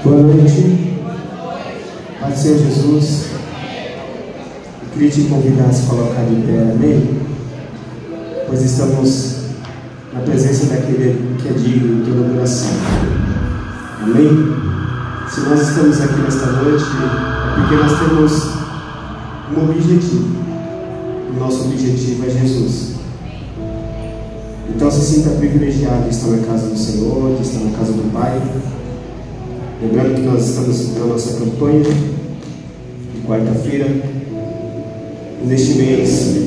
Boa noite. Pai do Senhor Jesus. Eu queria te convidar a se colocar de pé, amém? Pois estamos na presença daquele que é digno de toda adoração. Amém? Se nós estamos aqui nesta noite, é porque nós temos um objetivo. O nosso objetivo é Jesus. Então se sinta privilegiado de estar na casa do Senhor, de estar na casa do Pai. Lembrando que nós estamos na nossa campanha de quarta-feira. Neste mês,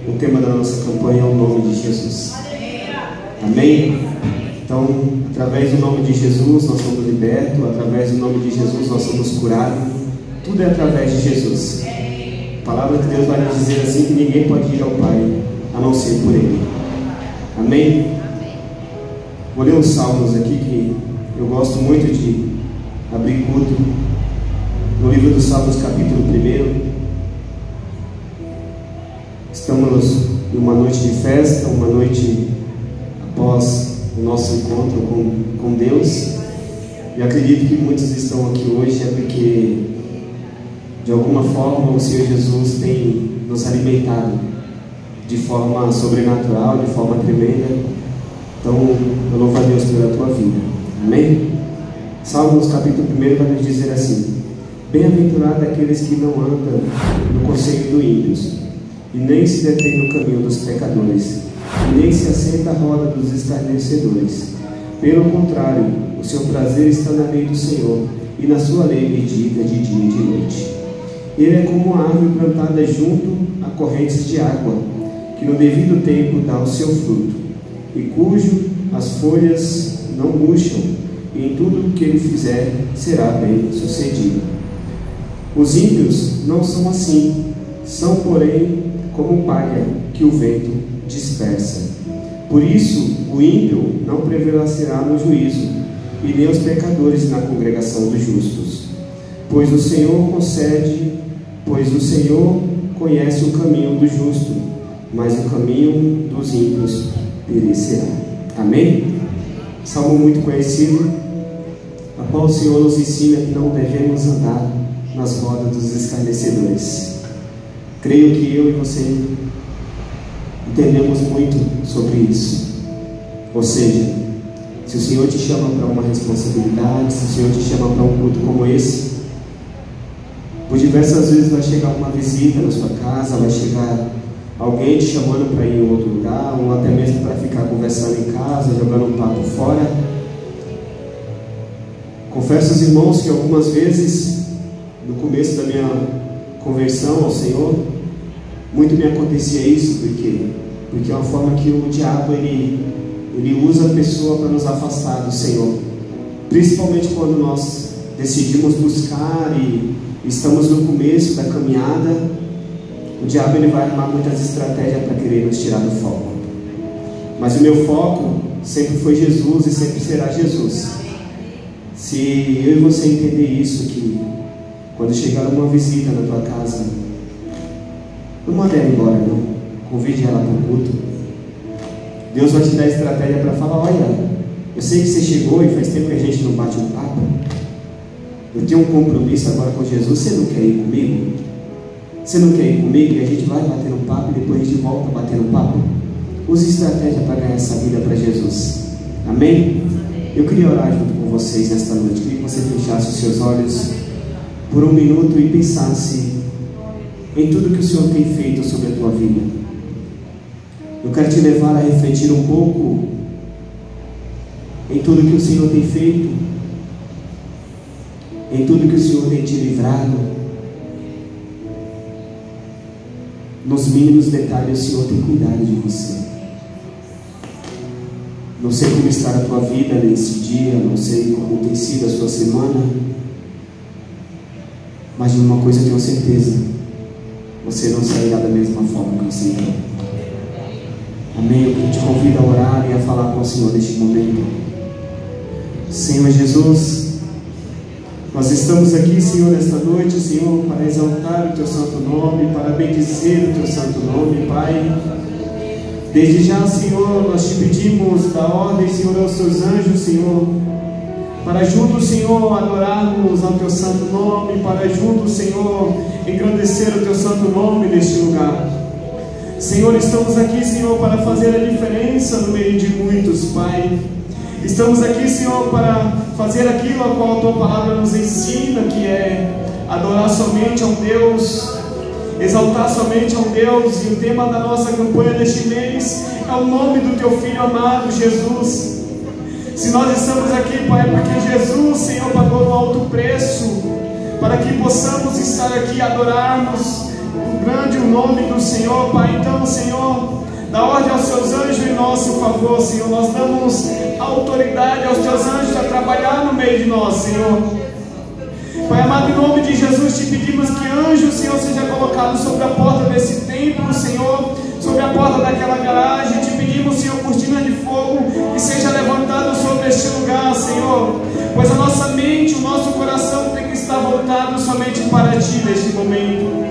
o tema da nossa campanha é o nome de Jesus. Amém? Então, através do nome de Jesus nós somos libertos, através do nome de Jesus nós somos curados. Tudo é através de Jesus. A palavra de Deus vai nos dizer assim que ninguém pode ir ao Pai a não ser por Ele. Amém? Vou ler uns salmos aqui que eu gosto muito de abrir culto. No livro dos Salmos, capítulo 1. Estamos em uma noite de festa, uma noite após o nosso encontro com Deus. E acredito que muitos estão aqui hoje é porque de alguma forma o Senhor Jesus tem nos alimentado de forma sobrenatural, de forma tremenda. Então eu louvo a Deus pela tua vida. Amém? Salmos capítulo 1 vai nos dizer assim: bem-aventurado aqueles que não andam no conselho dos ímpios, e nem se detém no caminho dos pecadores, e nem se assenta à roda dos escarnecedores. Pelo contrário, o seu prazer está na lei do Senhor, e na sua lei medita de dia e de noite. Ele é como uma árvore plantada junto a correntes de água, que no devido tempo dá o seu fruto, e cujo as folhas não murcham, e em tudo o que ele fizer será bem sucedido. Os ímpios não são assim, são porém como palha que o vento dispersa. Por isso o ímpio não prevalecerá no juízo, e nem os pecadores na congregação dos justos. Pois o Senhor conhece o caminho do justo, mas o caminho dos ímpios perecerá. Amém? Salmo muito conhecido, a qual o Senhor nos ensina que não devemos andar nas rodas dos escarnecedores. Creio que eu e você entendemos muito sobre isso. Ou seja, se o Senhor te chama para uma responsabilidade, se o Senhor te chama para um culto como esse, por diversas vezes vai chegar uma visita na sua casa, vai chegar alguém te chamando para ir em outro lugar, ou até mesmo para ficar conversando em casa, jogando um papo fora. Confesso aos irmãos que algumas vezes, no começo da minha conversão ao Senhor, muito me acontecia isso, porque é uma forma que o diabo ele usa a pessoa para nos afastar do Senhor, principalmente quando nós decidimos buscar e estamos no começo da caminhada. O diabo ele vai armar muitas estratégias para querer nos tirar do foco, mas o meu foco sempre foi Jesus e sempre será Jesus. Se eu e você entender isso, que quando chegar uma visita na tua casa, não manda ela embora não, convide ela para o culto. Deus vai te dar estratégia para falar: olha, eu sei que você chegou e faz tempo que a gente não bate um papo, eu tenho um compromisso agora com Jesus, você não quer ir comigo? Você não quer ir comigo? E a gente vai bater um papo e depois a gente volta a bater um papo. Use estratégia para ganhar essa vida para Jesus. Amém? Eu queria orar junto com vocês nesta noite. Queria que você fechasse os seus olhos por um minuto e pensasse em tudo que o Senhor tem feito sobre a tua vida. Eu quero te levar a refletir um pouco em tudo que o Senhor tem feito, em tudo que o Senhor tem te livrado. Nos mínimos detalhes o Senhor tem cuidado de você. Não sei como está a tua vida nesse dia, não sei como tem sido a sua semana, mas de uma coisa eu tenho certeza: você não sairá da mesma forma que você entrou. Amém? Eu te convido a orar e a falar com o Senhor neste momento. Senhor Jesus, nós estamos aqui, Senhor, nesta noite, Senhor, para exaltar o Teu santo nome, para bendizer o Teu santo nome, Pai. Desde já, Senhor, nós te pedimos da ordem, Senhor, aos Teus anjos, Senhor, para juntos, Senhor, adorarmos ao Teu santo nome, para juntos, Senhor, engrandecer o Teu santo nome neste lugar. Senhor, estamos aqui, Senhor, para fazer a diferença no meio de muitos, Pai. Estamos aqui, Senhor, para fazer aquilo a qual a Tua palavra nos ensina, que é adorar somente a um Deus, exaltar somente a um Deus. E o tema da nossa campanha deste mês é o nome do Teu Filho amado, Jesus. Se nós estamos aqui, Pai, é porque Jesus, Senhor, pagou um alto preço para que possamos estar aqui e adorarmos o grande nome do Senhor, Pai. Então, Senhor, dá ordem aos Teus anjos em nosso favor, Senhor. Nós damos autoridade aos Teus anjos a trabalhar no meio de nós, Senhor. Pai amado, em nome de Jesus, te pedimos que anjo, Senhor, seja colocado sobre a porta desse templo, Senhor, sobre a porta daquela garagem. Te pedimos, Senhor, cortina de fogo que seja levantado sobre este lugar, Senhor, pois a nossa mente, o nosso coração tem que estar voltado somente para Ti neste momento.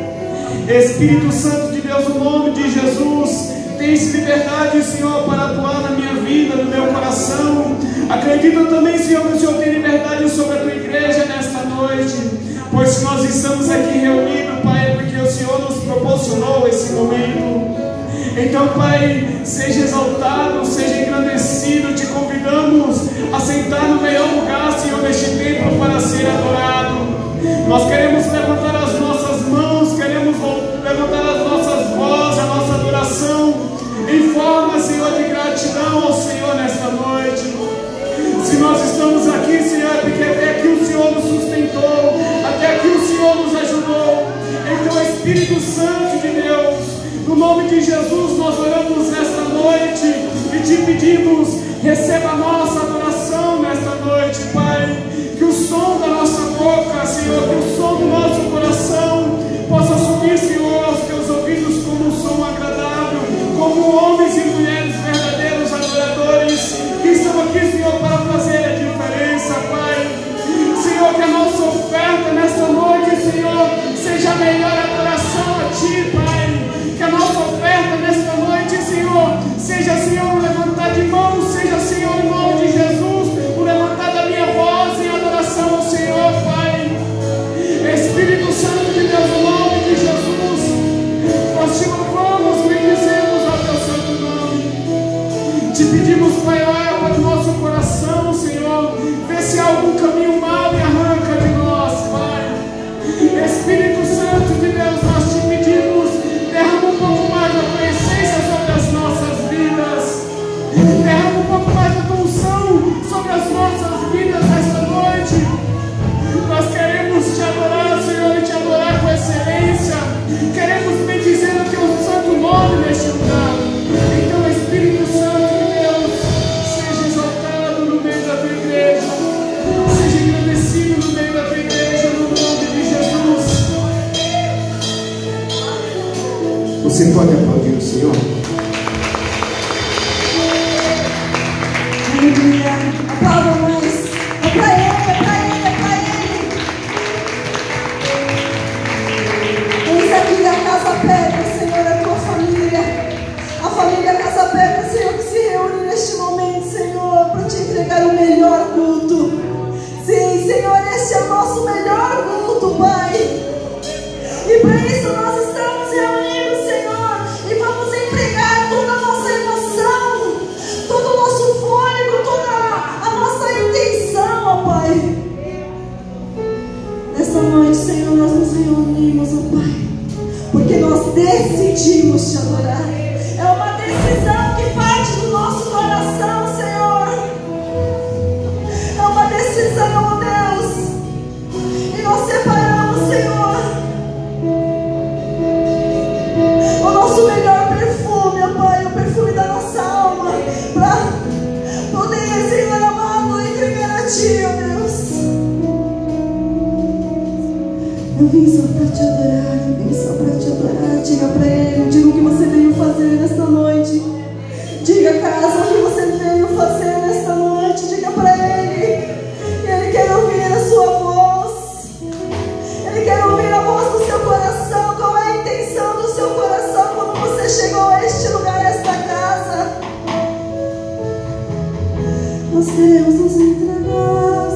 Espírito Santo de Deus, no nome de Jesus, tem-se liberdade, Senhor, para atuar na minha vida, no meu coração. Acredito também, Senhor, que o Senhor tem liberdade sobre a Tua igreja nesta noite, pois se nós estamos aqui reunidos, Pai, é porque o Senhor nos proporcionou esse momento. Então, Pai, seja exaltado, seja engrandecido. Te convidamos a sentar no melhor lugar, Senhor, neste templo para ser adorado. Nós queremos levantar as nossas mãos, queremos levantar as nossas vozes, a nossa adoração em forma, Senhor, de gratidão ao Senhor nesta noite. Se nós estamos aqui, Senhor, é porque até aqui o Senhor nos sustentou, até aqui o Senhor nos ajudou. Então, Espírito Santo de Deus, no nome de Jesus, nós oramos nesta noite e te pedimos, receba a nossa adoração nesta noite, Pai. Que o som da nossa boca, Senhor, que o som do nosso coração possa subir, Senhor, aos Teus ouvidos como um som agradável, como homens e mulheres verdadeiros adoradores que estão aqui, Senhor, para fazer a diferença, Pai. Senhor, que a nossa oferta nesta noite, Senhor, seja a melhor adoração a Ti, Pai. Que a nossa oferta nesta noite, Senhor, seja, Senhor, um levantar de mãos, seja, Senhor, em nome de Jesus, o levantar da minha voz em adoração ao Senhor, Pai. Espírito Santo de Deus, em nome de Jesus, nós Te louvamos, bendizemos ao Teu santo nome. Te pedimos, Pai, olha para o nosso coração, Senhor, vê se há algum caminho mau e arranca de nós, Pai. Espírito Santo de Deus, nós Te pedimos, derrama um pouco mais da Tua essência sobre as nossas vidas, derrama um pouco mais da Tua unção sobre as nossas vidas nesta noite. Nós queremos Te adorar, Senhor, e Te adorar com excelência. Queremos bendizer o Teu santo nome neste lugar. Então, Espírito Santo de Deus, seja exaltado no meio da Tua igreja, seja engrandecido no meio da Tua igreja, no nome de Jesus. Você pode aplaudir o Senhor? Aleluia. Aplauda mais. É para Ele, é para Ele, é para Ele. Eis aqui da Casa Perto, Senhor, a Tua família. A família Casa Perto, Senhor, que se reúne neste momento, Senhor, para Te entregar o melhor culto. Sim, Senhor, este é o nosso melhor culto, Pai. E para isso nós estamos reunidos, Senhor, e vamos entregar toda a nossa emoção, todo o nosso fôlego, toda a nossa intenção, ó Pai. Nesta noite, Senhor, nós nos reunimos, ó Pai, porque nós decidimos Te adorar. É uma decisão que parte do nosso coração, Senhor. É uma decisão, ó Deus. E nós separamos, Senhor, o nosso melhor perfume, ó Pai, o perfume da nossa alma, para poder, Senhor amado, entregar a Ti, ó Deus. Eu vim só para Te adorar, eu vim só para Te adorar. Diga para Ele, diga o que você veio fazer nesta noite. Diga, casa, o que você veio fazer nesta noite. Diga para Ele que Ele quer ouvir a sua voz. Ele quer ouvir a voz do seu coração. Qual é a intenção do seu coração quando você chegou a este lugar, a esta casa? Nós queremos nos entregar,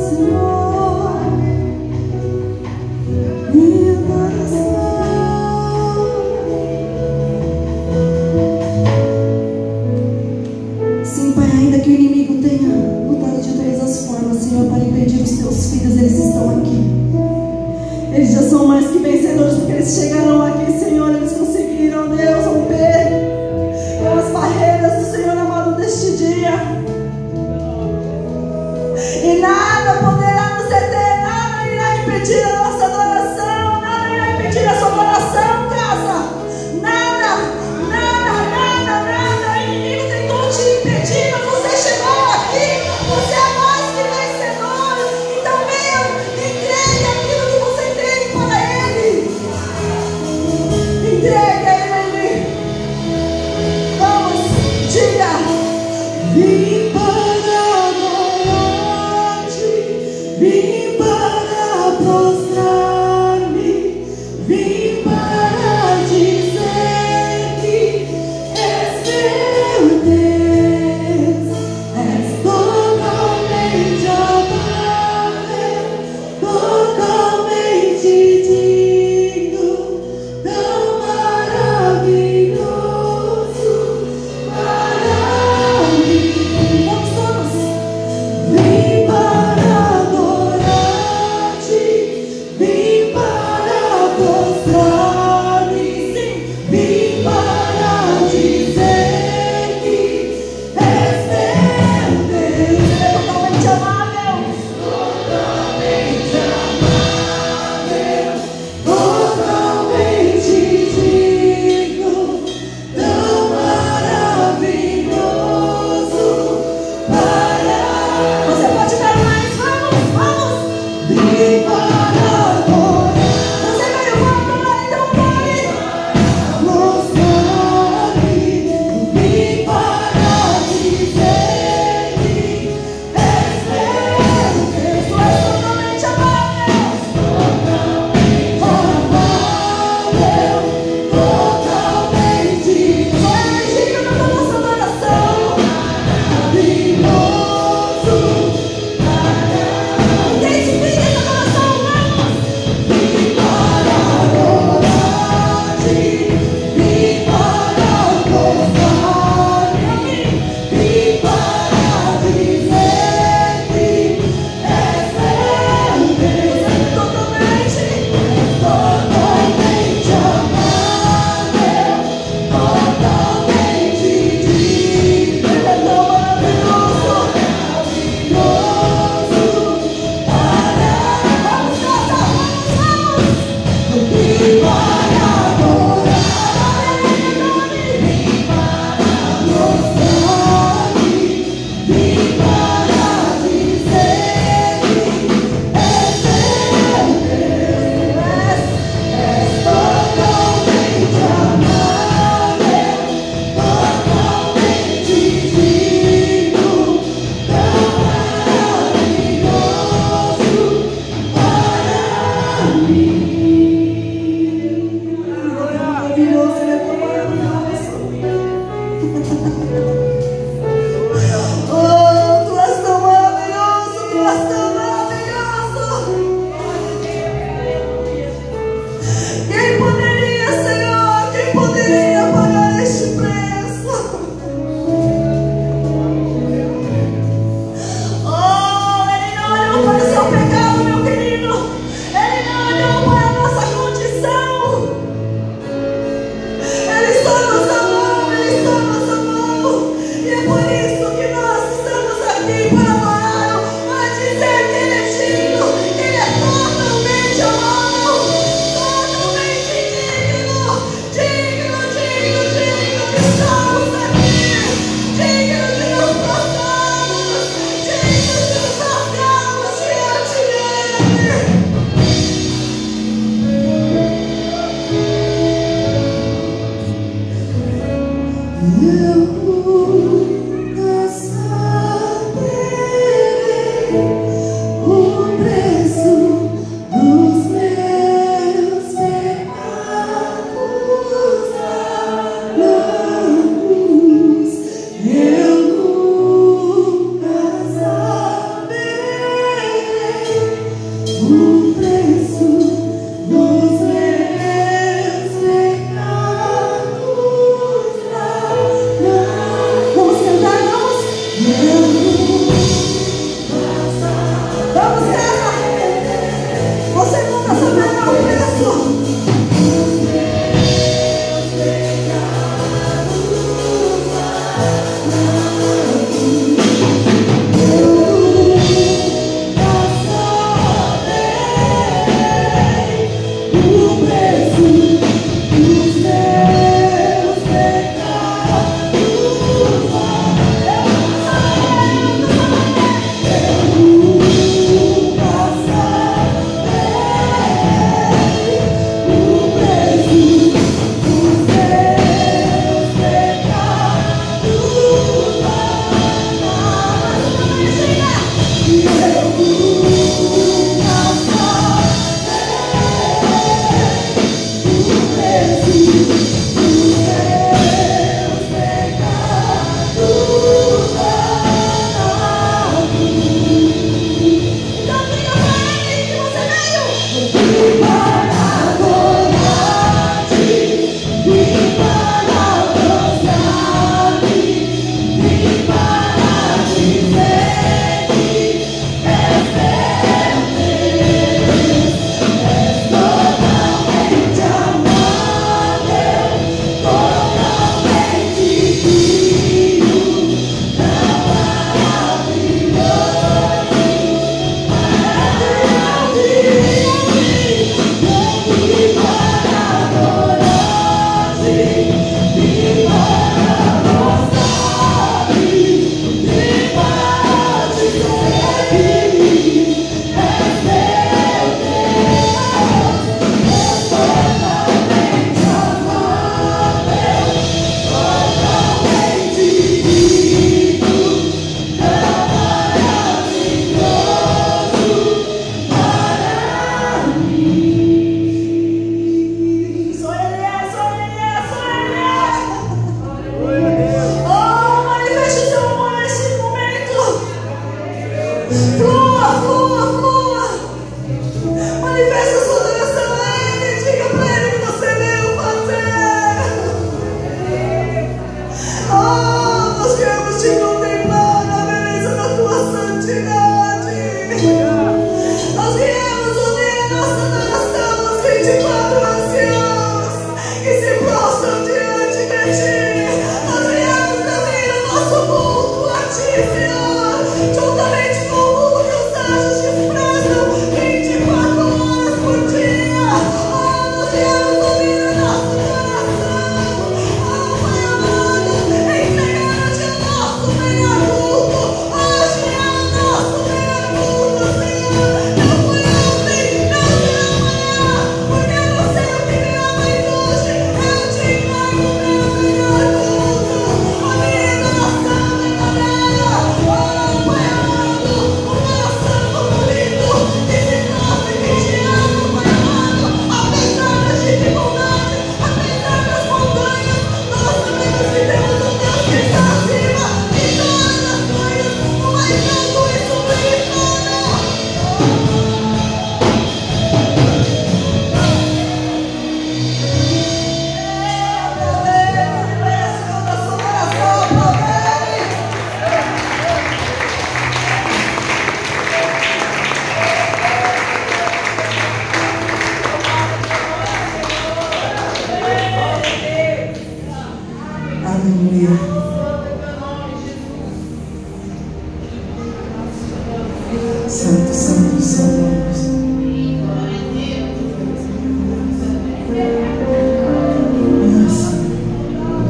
Santo, santo, santo.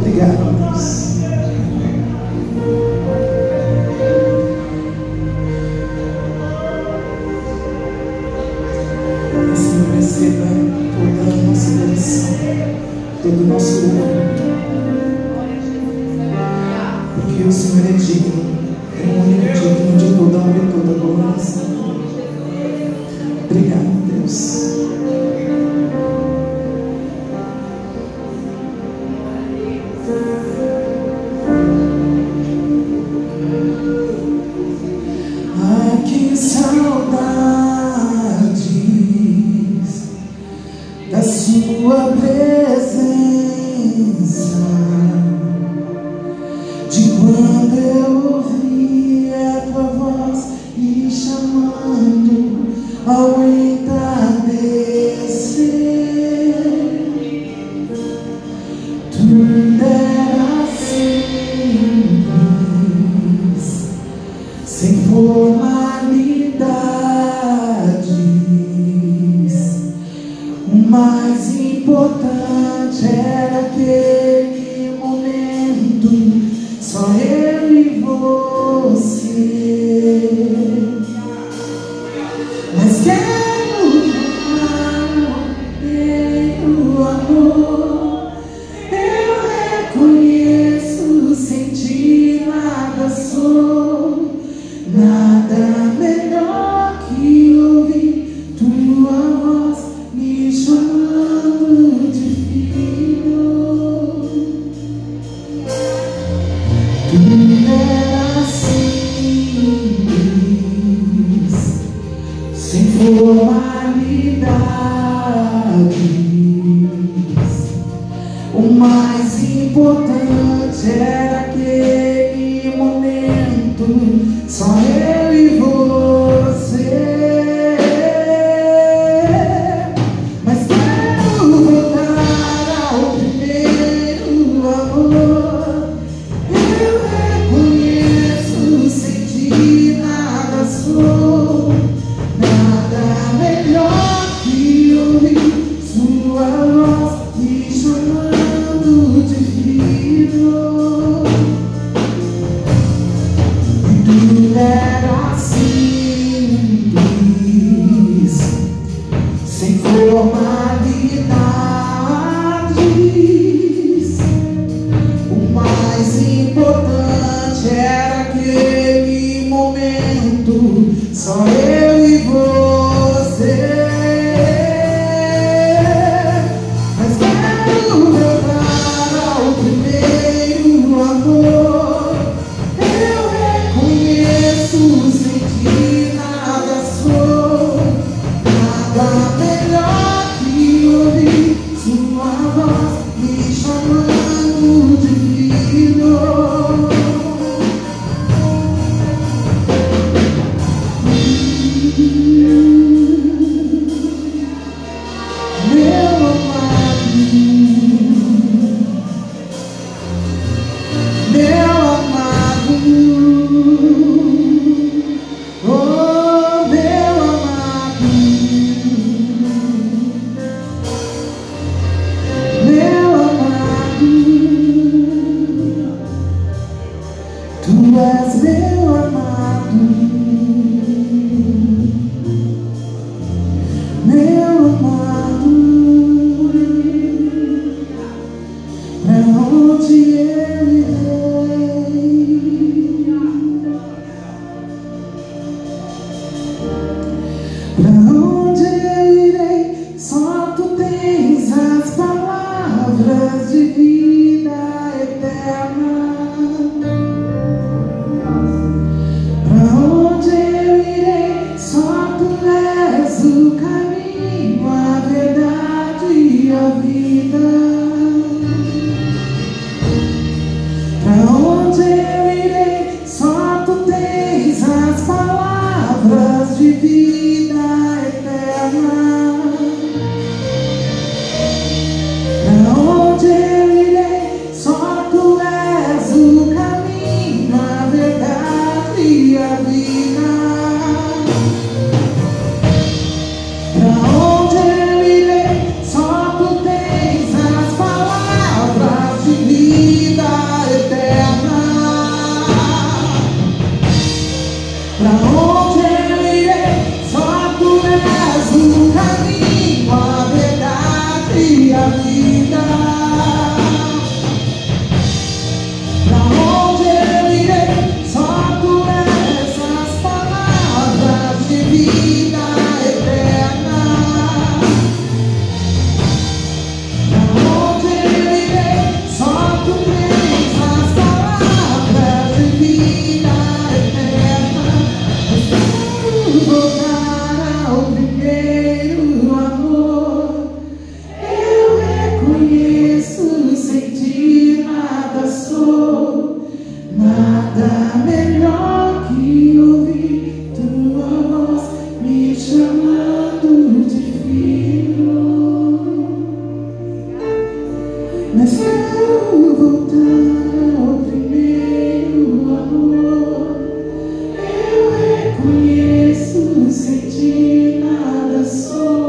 Obrigado, Deus. Senhor, receba toda a nossa adoração, todo o nosso louvor, porque o Senhor é digno, é o único digno de toda a honra e toda a glória. Obrigado, Deus. Ai, que saudades da sua presença, de quando eu ouvi a tua voz me chamando ao entardecer. Tudo era simples, sem formalidades. O mais importante era aquele momento, só eu e você. Mas quero o amor, eu reconheço, sem ti nada sou, nada melhor que ouvir tua voz me chamando de filho. Tudo era simples, sem formalidades. O mais importante era aquele momento, só eu e você. Mas quero voltar ao primeiro amor. Eu reconheço, sem ti nada sou, nada melhor que ouvir sua voz me chamando de filho. E tudo era simples, sem formalidades. O mais importante era aquele momento, só eu e você. Mas quero voltar ao primeiro amor. Eu reconheço, Tu és meu amado, meu amado. Pra onde eu irei? Pra onde eu irei? Só tu tens as palavras de vida eterna. Pra onde eu irei? Só tu és o caminho, a verdade e a vida. Pra onde eu irei? Só tu tens as palavras de vida eterna. Pra onde eu irei? Só tu és o caminho, a verdade e a vida. Pra onde eu irei? Só tu tens as palavras de vida eterna. Pra onde eu irei? Só tu és o caminho, a verdade e a vida. Pra onde eu irei? Só tu és as palavras de vida eterna. Pra onde eu irei? Só tu tens as palavras de vida eterna. Voltar ao primeiro amor. Eu reconheço, sem ti nada sou. Nada melhor que ouvir tua voz me chamando de filho. Mas quero voltar ao primeiro amor. Eu reconheço, sem ti nada sou.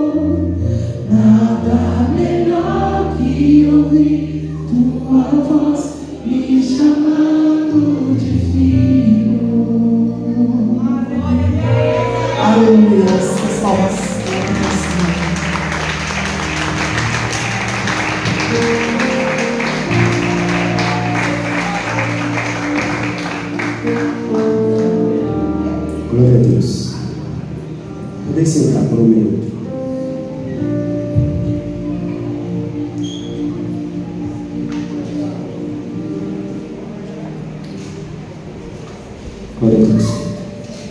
Nada melhor que ouvir tua voz me chamando de filho. Aleluia. As palmas. Glória a Deus. Podem sentar por um minuto. Glória a Deus.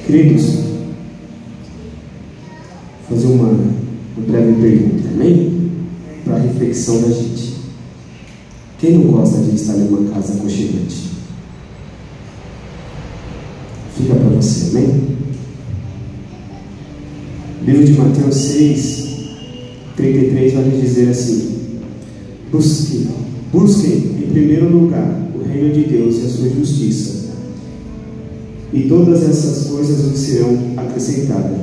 Queridos, vou fazer uma breve pergunta, amém? Para a reflexão da gente. Quem não gosta de estar em uma casa aconchegante? Fica para você, amém? Livro de Mateus 6:33 vai dizer assim: Busquem em primeiro lugar o reino de Deus e a sua justiça, e todas essas coisas vos serão acrescentadas.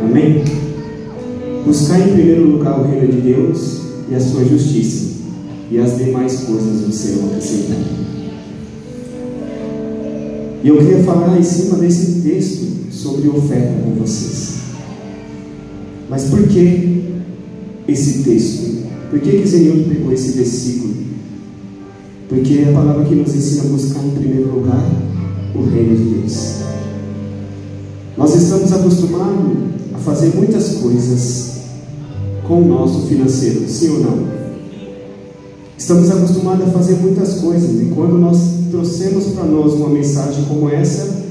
Amém? Buscar em primeiro lugar o reino de Deus e a sua justiça, e as demais coisas vos serão acrescentadas. E eu queria falar em cima desse texto sobre oferta com vocês. Mas por que esse texto? Por que Zenildo pegou esse versículo? Porque é a palavra que nos ensina a buscar em primeiro lugar o reino de Deus. Nós estamos acostumados a fazer muitas coisas com o nosso financeiro, sim ou não? Estamos acostumados a fazer muitas coisas, e quando nós trouxemos para nós uma mensagem como essa,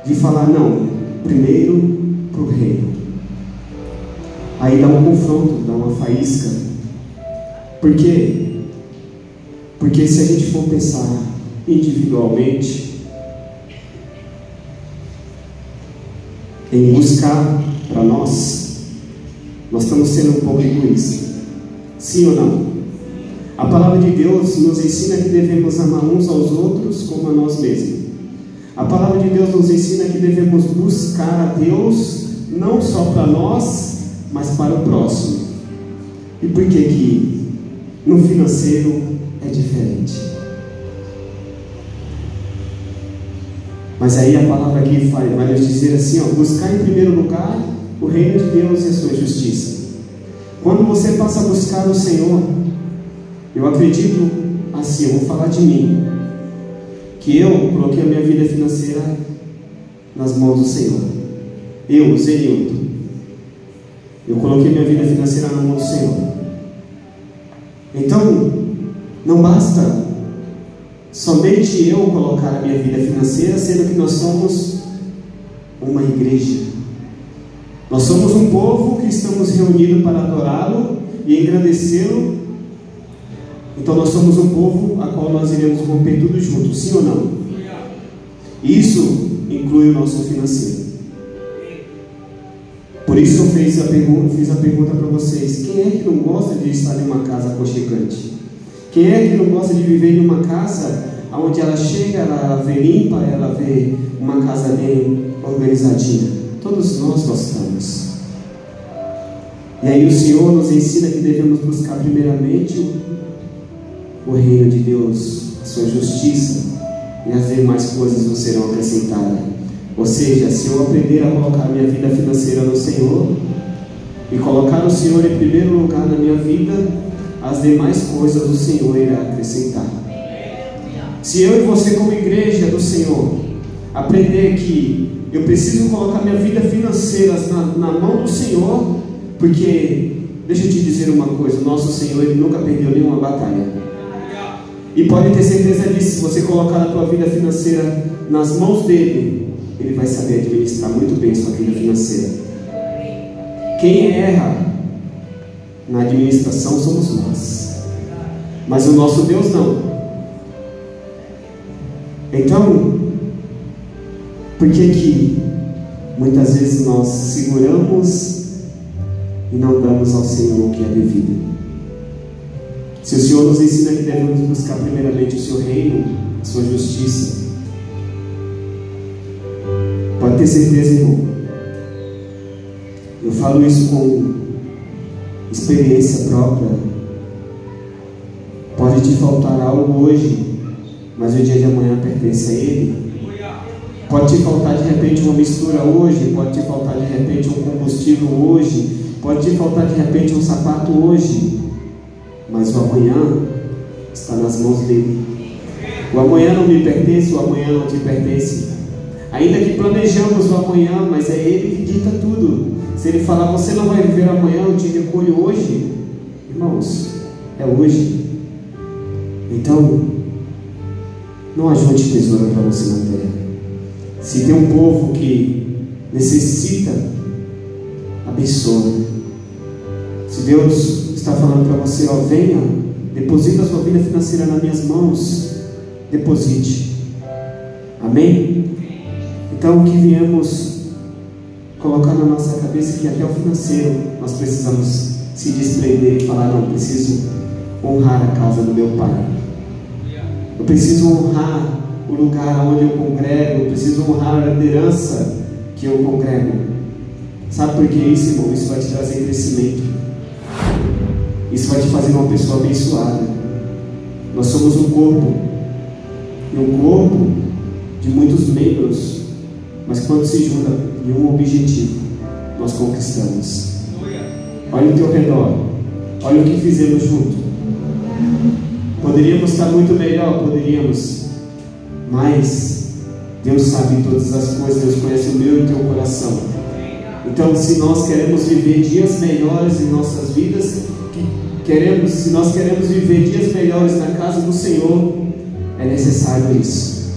de falar não, primeiro para o reino, aí dá um confronto, dá uma faísca. Por quê? Porque se a gente for pensar individualmente em buscar para nós estamos sendo um pouco egoístas, sim ou não? A palavra de Deus nos ensina que devemos amar uns aos outros como a nós mesmos. A palavra de Deus nos ensina que devemos buscar a Deus não só para nós, mas para o próximo. E por que no financeiro é diferente? Mas aí a palavra aqui vai nos dizer assim, ó, buscar em primeiro lugar o reino de Deus e a sua justiça. Quando você passa a buscar o Senhor, eu acredito assim, eu vou falar de mim, que eu coloquei a minha vida financeira nas mãos do Senhor. Eu, Zenilton, eu coloquei minha vida financeira na mão do Senhor. Então, não basta somente eu colocar a minha vida financeira, sendo que nós somos uma igreja. Nós somos um povo que estamos reunidos para adorá-lo e engrandecê-lo. Então nós somos um povo a qual nós iremos romper tudo junto, sim ou não? Isso inclui o nosso financeiro. Por isso eu fiz a pergunta para vocês: quem é que não gosta de estar em uma casa aconchegante? Quem é que não gosta de viver em uma casa onde ela chega, ela vê limpa, ela vê uma casa bem organizadinha? Todos nós gostamos. E aí o Senhor nos ensina que devemos buscar primeiramente o reino de Deus, a sua justiça, e as demais coisas nos serão acrescentadas. Ou seja, se eu aprender a colocar minha vida financeira no Senhor e colocar o Senhor em primeiro lugar na minha vida, as demais coisas o Senhor irá acrescentar. Se eu e você como igreja do Senhor aprender que eu preciso colocar minha vida financeira na mão do Senhor, porque deixa eu te dizer uma coisa, o nosso Senhor, Ele nunca perdeu nenhuma batalha. E pode ter certeza disso, se você colocar a tua vida financeira nas mãos dele, ele vai saber administrar muito bem a sua vida financeira. Quem erra na administração somos nós, mas o nosso Deus não. Então, por que muitas vezes nós seguramos e não damos ao Senhor o que é devido? Se o Senhor nos ensina que devemos buscar primeiramente o seu reino, a sua justiça, pode ter certeza, irmão, eu falo isso com experiência própria. Pode te faltar algo hoje, mas o dia de amanhã pertence a Ele. Pode te faltar de repente uma mistura hoje, pode te faltar de repente um combustível hoje, pode te faltar de repente um sapato hoje, mas o amanhã está nas mãos dele. O amanhã não me pertence, o amanhã não te pertence. Ainda que planejamos o amanhã, mas é Ele que dita tudo. Se Ele falar, você não vai viver amanhã, eu te recolho hoje, irmãos, é hoje. Então, não ajunte tesouro para você na terra. Se tem um povo que necessita, abençoa. Se Deus está falando para você, ó, venha, deposita a sua vida financeira nas minhas mãos, deposite. Amém? Então, que viemos colocar na nossa cabeça que até o financeiro nós precisamos se desprender e falar, não, preciso honrar a casa do meu Pai. Eu preciso honrar o lugar onde eu congrego, eu preciso honrar a liderança que eu congrego. Sabe por que isso, irmão? Isso vai te trazer crescimento. Isso vai te fazer uma pessoa abençoada. Nós somos um corpo, e um corpo de muitos membros, mas quando se junta em um objetivo, nós conquistamos. Olha o teu redor, olha o que fizemos junto. Poderíamos estar muito melhor, poderíamos, mas Deus sabe todas as coisas, Deus conhece o meu e o teu coração. Então, se nós queremos viver dias melhores em nossas vidas, se nós queremos viver dias melhores na casa do Senhor, é necessário isso,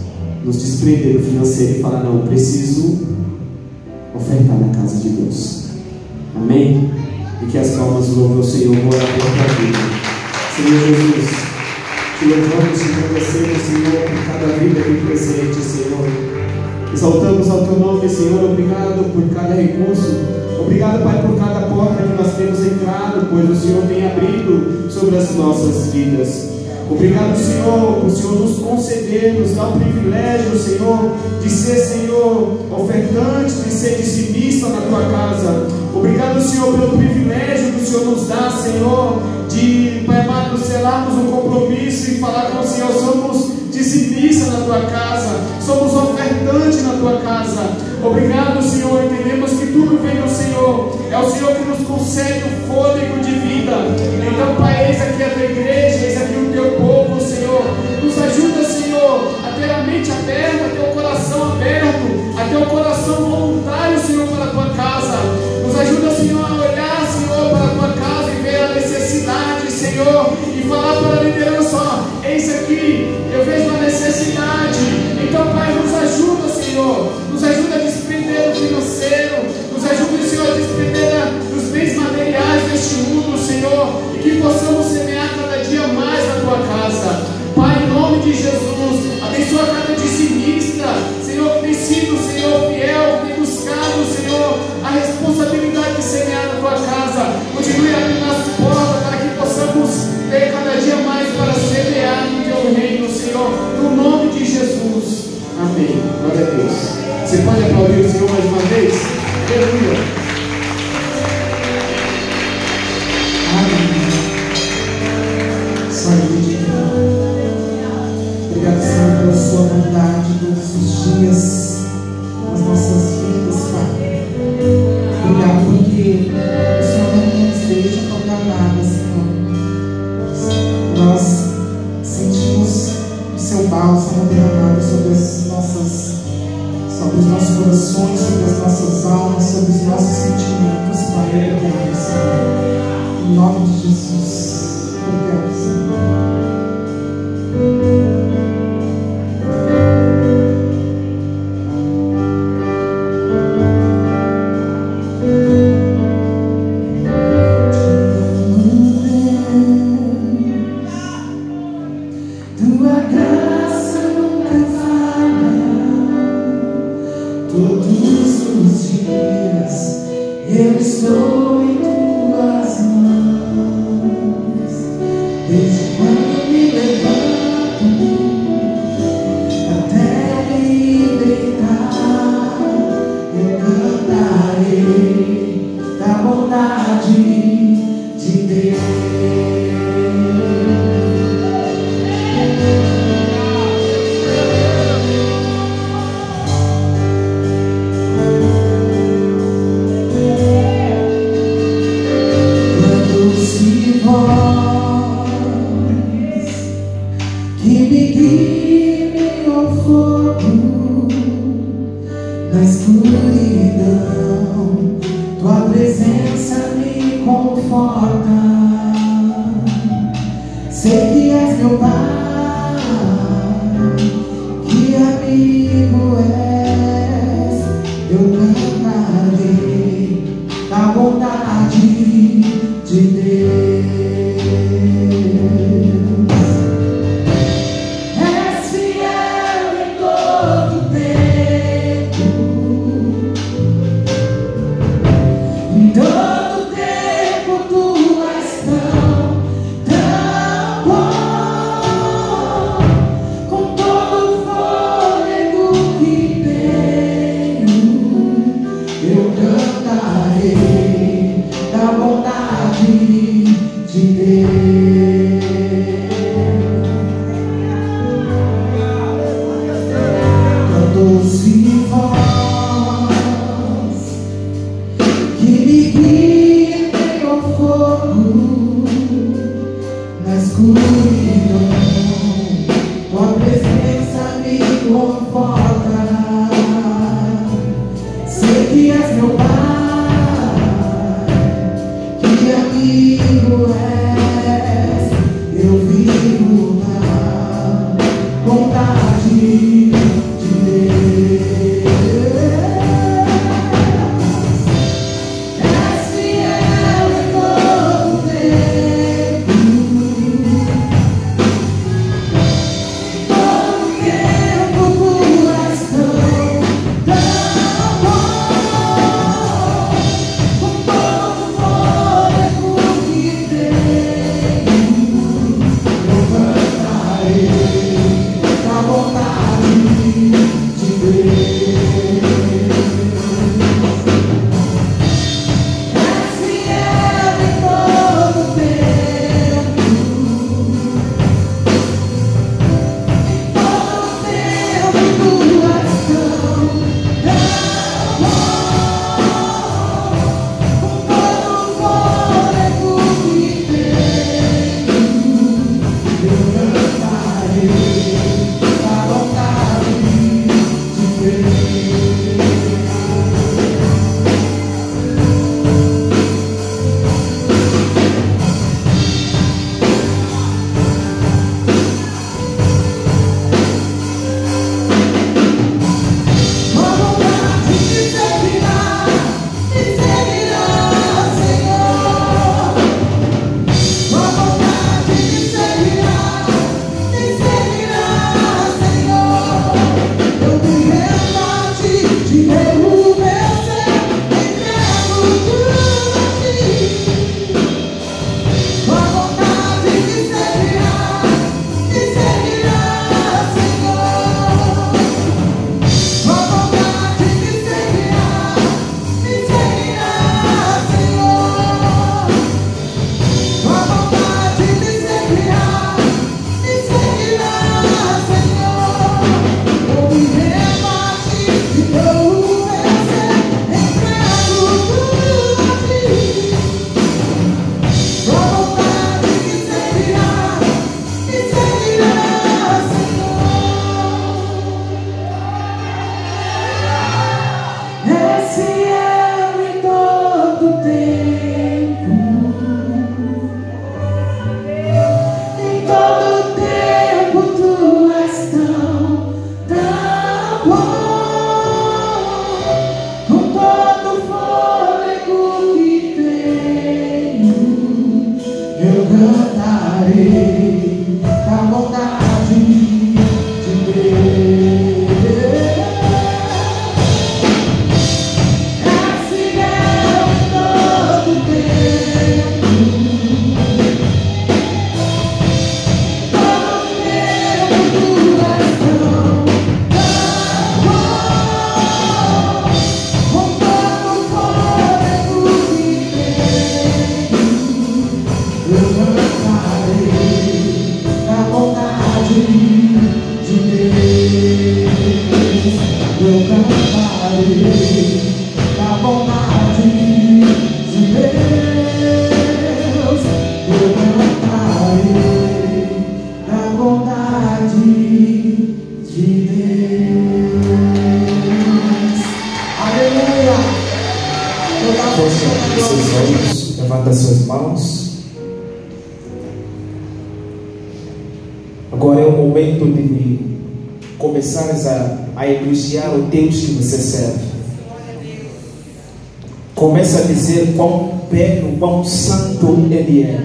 nos desprender do financeiro e falar, não, eu preciso ofertar na casa de Deus. Amém? E que as palmas louvem o Senhor, vou orar pela tua vida. Senhor Jesus, te louvamos e agradecemos, Senhor, por cada vida aqui presente, Senhor. Exaltamos ao teu nome, Senhor. Obrigado por cada recurso. Obrigado, Pai, por cada porta que nós temos entrado, pois o Senhor tem abrido sobre as nossas vidas. Obrigado, Senhor, por o Senhor nos conceder, nos dar o privilégio, Senhor, de ser, Senhor, ofertante, de ser dizimista na tua casa. Obrigado, Senhor, pelo privilégio que o Senhor nos dá, Senhor, de, Pai amado, selarmos um compromisso e falar com o Senhor, somos dizimistas na tua casa, somos ofertantes noite na tua casa. Obrigado, Senhor. Entendemos que tudo vem do Senhor. É o Senhor que nos concede o fôlego de vida. Então, Pai, eis aqui a tua igreja, eis aqui o teu povo, Senhor. Nos ajuda, Senhor, a ter a mente aberta, a ter o coração aberto, a ter o coração voluntário, Senhor, para a tua casa. Nos ajuda, Senhor, a olhar, Senhor, para a tua casa e ver a necessidade, Senhor, e falar para a liderança: ó, eis aqui, eu vejo a necessidade. Então, Pai, nos ajuda, Senhor, nos ajuda a desprender do financeiro, nos ajuda, Senhor, a desprender dos bens materiais deste mundo, Senhor, e que possamos semear cada dia mais na tua casa. Pai, em nome de Jesus, abençoa cada dizimista, Senhor, que tem sido, Senhor, fiel, que tem buscado, Senhor, a responsabilidade de semear na tua casa. Continue abrindo as portas para que possamos ter cada dia mais para semear no teu reino, Senhor, no nome de Jesus. Amém. Glória a Deus. Você pode aplaudir o Senhor mais uma vez? Aleluia. Amém. Saúde de Deus. Obrigado, Senhor, pela sua bondade todos os dias nas nossas vidas, Pai. Obrigado porque o Senhor não nos deixa faltar nada, Senhor. Nós sentimos o seu bálsamo derramado sobre os nossos corações, sobre as nossas almas, sobre os nossos sentimentos, Pai. Obrigado, Senhor. Em nome de Jesus. Obrigado, Senhor. Tempo por Levanta suas mãos. Agora é o momento de começares a elogiar o Deus que você serve. Começa a dizer quão belo, quão santo Ele é,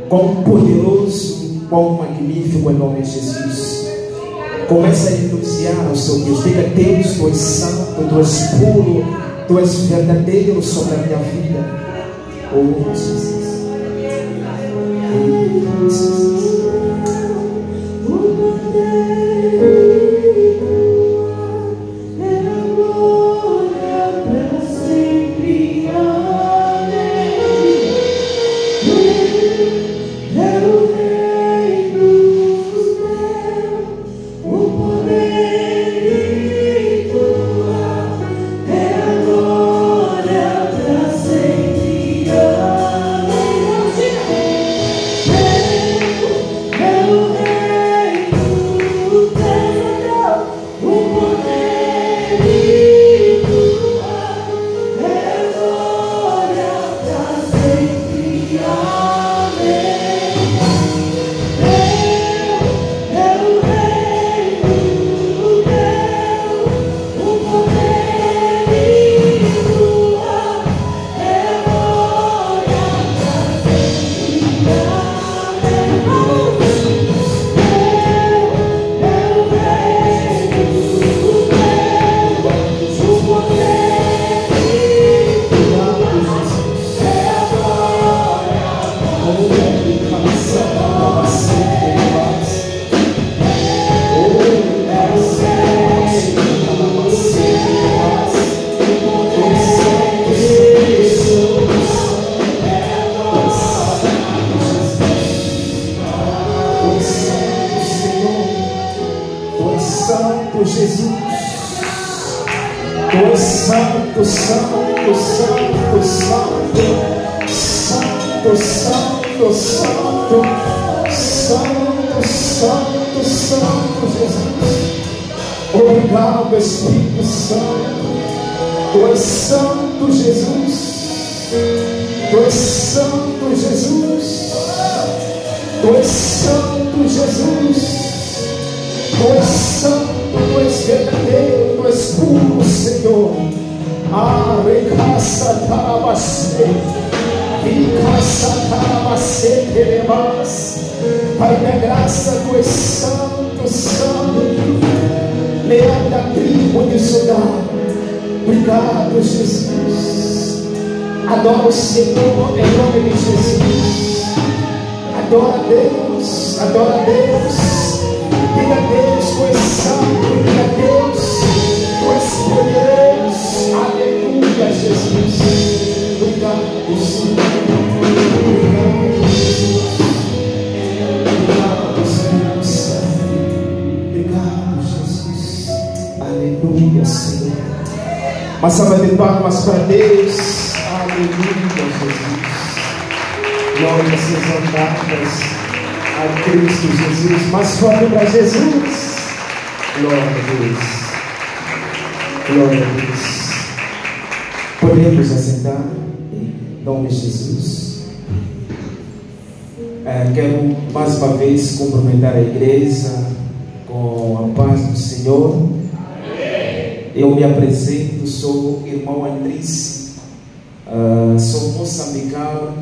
quão poderoso, quão magnífico é o nome de Jesus. Começa a elogiar o seu Deus. Diga: Deus, Tu és santo, Tu és puro, Tu és verdadeiro sobre a minha vida. Oh, Jesus. Oh, Jesus. Obrigado, Espírito Santo. Tu és santo, Jesus. Tu és santo, Jesus. Tu és santo, Jesus. Tu és santo, Tu és verdadeiro, Tu és puro, Senhor. Recaça tarabacê, recaça tarabacê, terebas. Pai da graça, Tu és santo, santo. Leão da tribo de Judá. Obrigado, Jesus. Adora o Senhor em nome de Jesus. Adora a Deus, adora a Deus. Diga a Deus: Tu és santo. Diga a Deus: Tu és poderoso. Aleluia, Jesus. Obrigado, Senhor. Obrigado, Jesus. Obrigado, Senhor. Obrigado, Jesus. Aleluia, Senhor. Uma salva de palmas para Deus. Aleluia, Jesus. Glórias sejam dadas a Cristo Jesus. Mais forte para Jesus. Glória a Deus. Glória a Deus. Podemos assentar em nome de Jesus. Quero mais uma vez cumprimentar a igreja com a paz do Senhor. Eu me apresento, sou o irmão Andrés, sou moçambicano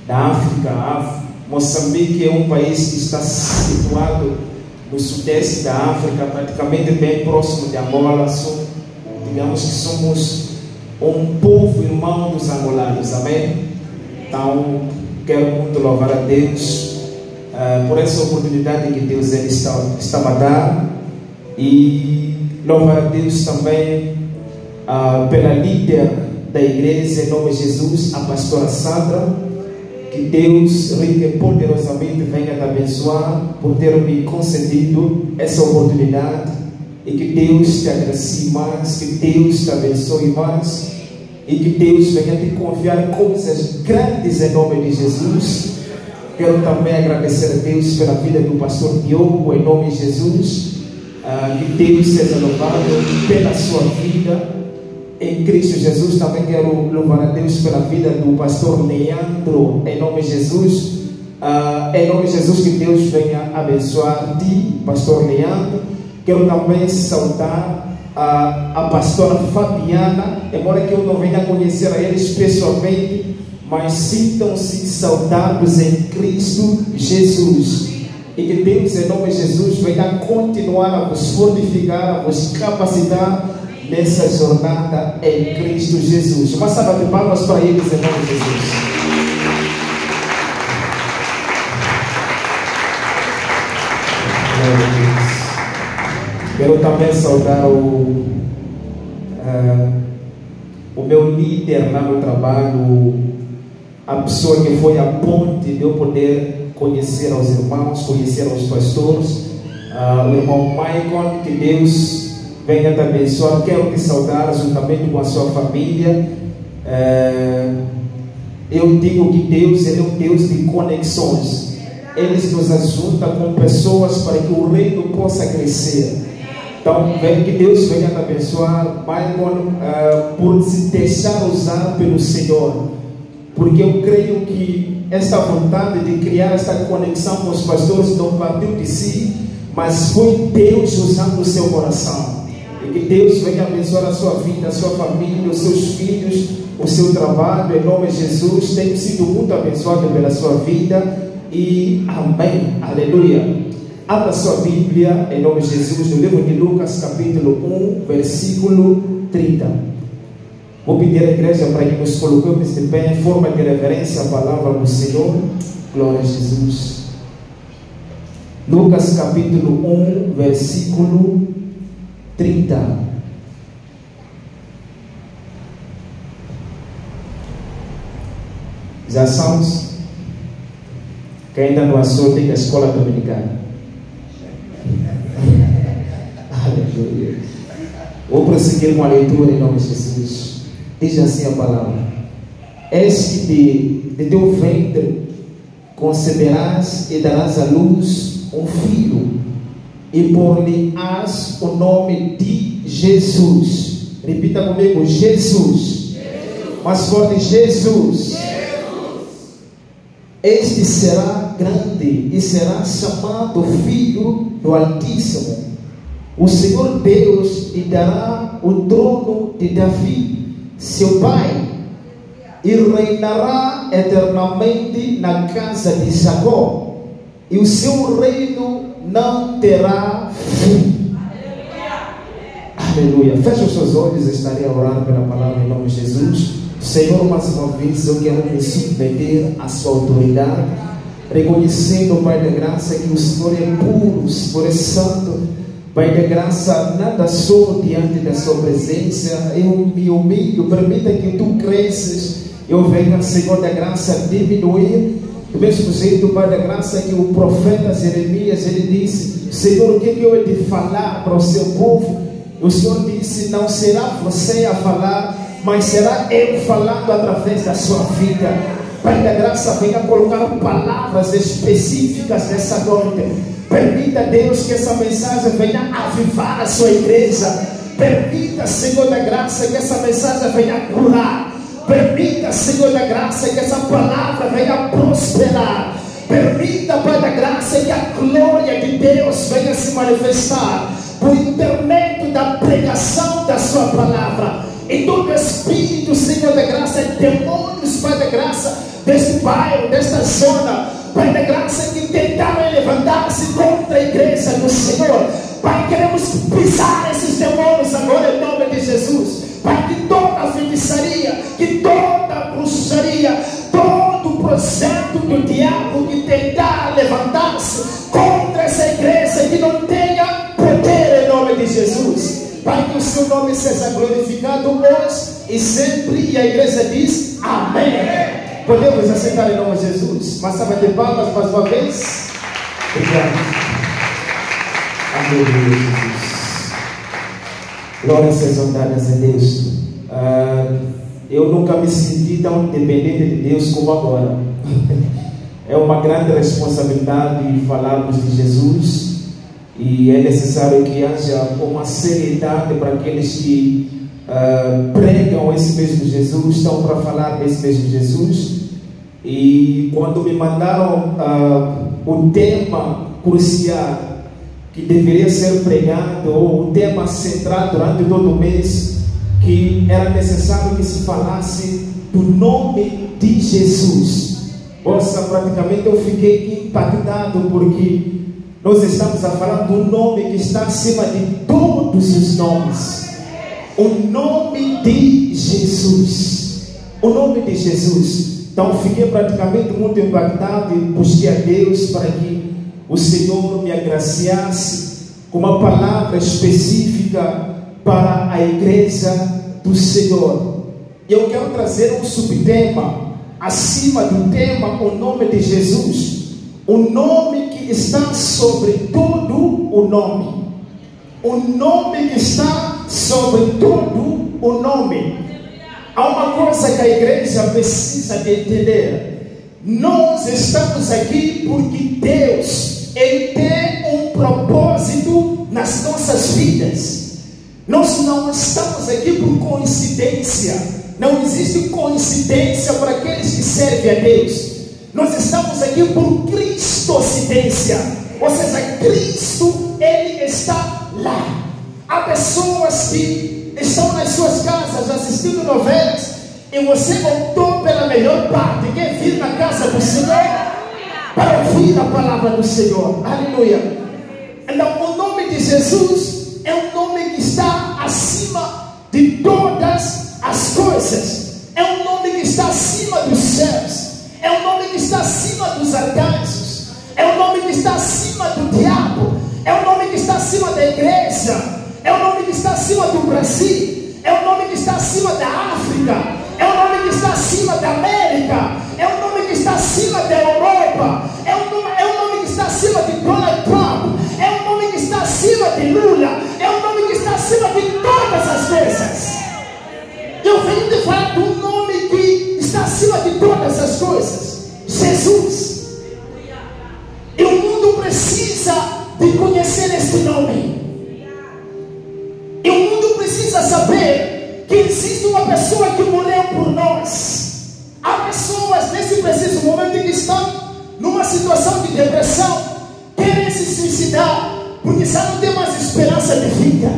da África. Moçambique é um país que está situado no sudeste da África, praticamente bem próximo de Angola. Digamos que somos um povo irmão dos angolanos, amém? Então, quero muito louvar a Deus por essa oportunidade que Deus está a dar, e louvar a Deus também pela líder da igreja, em nome de Jesus, a pastora Sandra. Que Deus rica e poderosamente venha te abençoar por ter me concedido essa oportunidade, e que Deus te agracie mais, que Deus te abençoe mais, e que Deus venha te confiar coisas grandes em nome de Jesus. Quero também agradecer a Deus pela vida do pastor Diogo, em nome de Jesus. Que Deus seja louvado pela sua vida em Cristo Jesus. Também quero louvar a Deus pela vida do pastor Leandro, em nome de Jesus. Em nome de Jesus, que Deus venha abençoar-te, pastor Leandro. Quero também saudar a pastora Fabiana, embora que eu não venha conhecer a eles pessoalmente, mas sintam-se saudados em Cristo Jesus. E que Deus, em nome de Jesus, venha continuar a vos fortificar, a vos capacitar nessa jornada em Cristo Jesus. Uma salva de palmas para eles, em nome de Jesus. Quero também saudar o meu líder lá no trabalho, a pessoa que foi a ponte de eu poder conhecer aos irmãos, conhecer aos pastores, o irmão Michael. Que Deus venha te abençoar. Quero te saudar juntamente com a sua família. Eu digo que Deus, Ele é um Deus de conexões. Ele nos ajunta com pessoas para que o reino possa crescer. Então, que Deus venha te abençoar, Michael, por se deixar usar pelo Senhor. Porque eu creio que esta vontade de criar esta conexão com os pastores não partiu de si, mas foi Deus usando o seu coração. E que Deus venha abençoar a sua vida, a sua família, os seus filhos, o seu trabalho, em nome de Jesus. Tenho sido muito abençoado pela sua vida, e amém, aleluia. Abra sua Bíblia, em nome de Jesus, no livro de Lucas, capítulo 1, versículo 30. Vou pedir à igreja para que nos coloquemos de pé em forma de reverência à palavra do Senhor. Glória a Jesus. Lucas capítulo 1, versículo 30. Já somos que ainda não achou que a escola dominicana. Aleluia. Vou prosseguir com a leitura em nome de Jesus. Diz assim a palavra: eis que de teu ventre conceberás e darás à luz um filho, e por-lhe-ás o nome de Jesus. Repita comigo: Jesus. Mais forte: Jesus. Este será grande e será chamado Filho do Altíssimo. O Senhor Deus lhe dará o trono de Davi, seu pai, e reinará eternamente na casa de Jacó, e o seu reino não terá fim. Aleluia. Feche os seus olhos, estarei a orar pela palavra em nome de Jesus. Senhor, mais uma vez eu quero me submeter à sua autoridade, reconhecendo, Pai da graça, que o Senhor é puro, o Senhor é santo. Pai da graça, nada sou diante da sua presença. Eu me humilho, permita que tu cresces, eu venha, Senhor da graça, diminuir. Do mesmo jeito, Pai da graça, que o profeta Jeremias, ele disse: Senhor, o que eu he de falar para o seu povo? O Senhor disse: não será você a falar, mas será eu falando através da sua vida. Pai da graça, venha colocar palavras específicas nessa noite. Permita, Deus, que essa mensagem venha avivar a sua igreja. Permita, Senhor da graça, que essa mensagem venha curar. Permita, Senhor da graça, que essa palavra venha prosperar. Permita, Pai da graça, que a glória de Deus venha se manifestar por intermédio da pregação da sua palavra. Em todo Espírito, Senhor da graça, demônios, Pai da graça, deste bairro, desta zona, Pai da graça, que tentaram levantar-se contra a igreja do Senhor. Pai, queremos pisar esses demônios agora em nome de Jesus. Pai, que toda feitiçaria, que toda bruxaria, todo projeto do diabo que tentar levantar-se contra essa igreja, que não tenha poder em nome de Jesus. Pai, que o seu nome seja glorificado hoje e sempre. E a igreja diz amém. Podemos aceitar em nome de Jesus? Uma salva de palmas mais uma vez. Obrigado. Amém, Jesus. Glórias sejam dadas a Deus. Eu nunca me senti tão dependente de Deus como agora. É uma grande responsabilidade falarmos de Jesus. E é necessário que haja uma seriedade para aqueles que pregam esse mesmo Jesus, estão para falar desse mesmo Jesus. E quando me mandaram o tema crucial que deveria ser pregado, ou o tema central durante todo o mês, que era necessário que se falasse do nome de Jesus. Poxa, praticamente eu fiquei impactado, porque nós estamos a falar do nome que está acima de todos os nomes. O nome de Jesus. O nome de Jesus. Então fiquei praticamente muito impactado e busquei a Deus para que o Senhor me agraciasse com uma palavra específica para a igreja do Senhor. E eu quero trazer um subtema acima do tema, o nome de Jesus. O nome que está sobre todo o nome. O nome que está sobre todo o nome. Há uma coisa que a igreja precisa de entender. Nós estamos aqui porque Deus, Ele tem um propósito nas nossas vidas. Nós não estamos aqui por coincidência. Não existe coincidência para aqueles que servem a Deus. Nós estamos aqui por cristocidência. Ou seja, Cristo, Ele está lá. Há pessoas que estão nas suas casas assistindo novelas e você voltou pela melhor parte. Quer vir na casa do Senhor para ouvir a palavra do Senhor. Aleluia. Então o nome de Jesus é um nome que está acima de todas as coisas. É um nome que está acima dos céus. É um nome que está acima dos arcanjos. É um nome que está acima do diabo. É um nome que está acima da igreja. É um nome que está acima do Brasil. É um nome que está acima da África. É um nome que está acima da América. É um nome que está acima da Europa. É um nome que está acima de Donald Trump. É um nome que está acima de Lula. É um nome que está acima de todas as coisas. Eu venho de falar do nome que está acima de todas as coisas. Jesus. E o mundo precisa de conhecer este nome. E o mundo precisa saber que existe uma pessoa que morreu por nós. Há pessoas nesse preciso momento que estão numa situação de depressão, querem se suicidar, porque já não tem mais esperança de vida.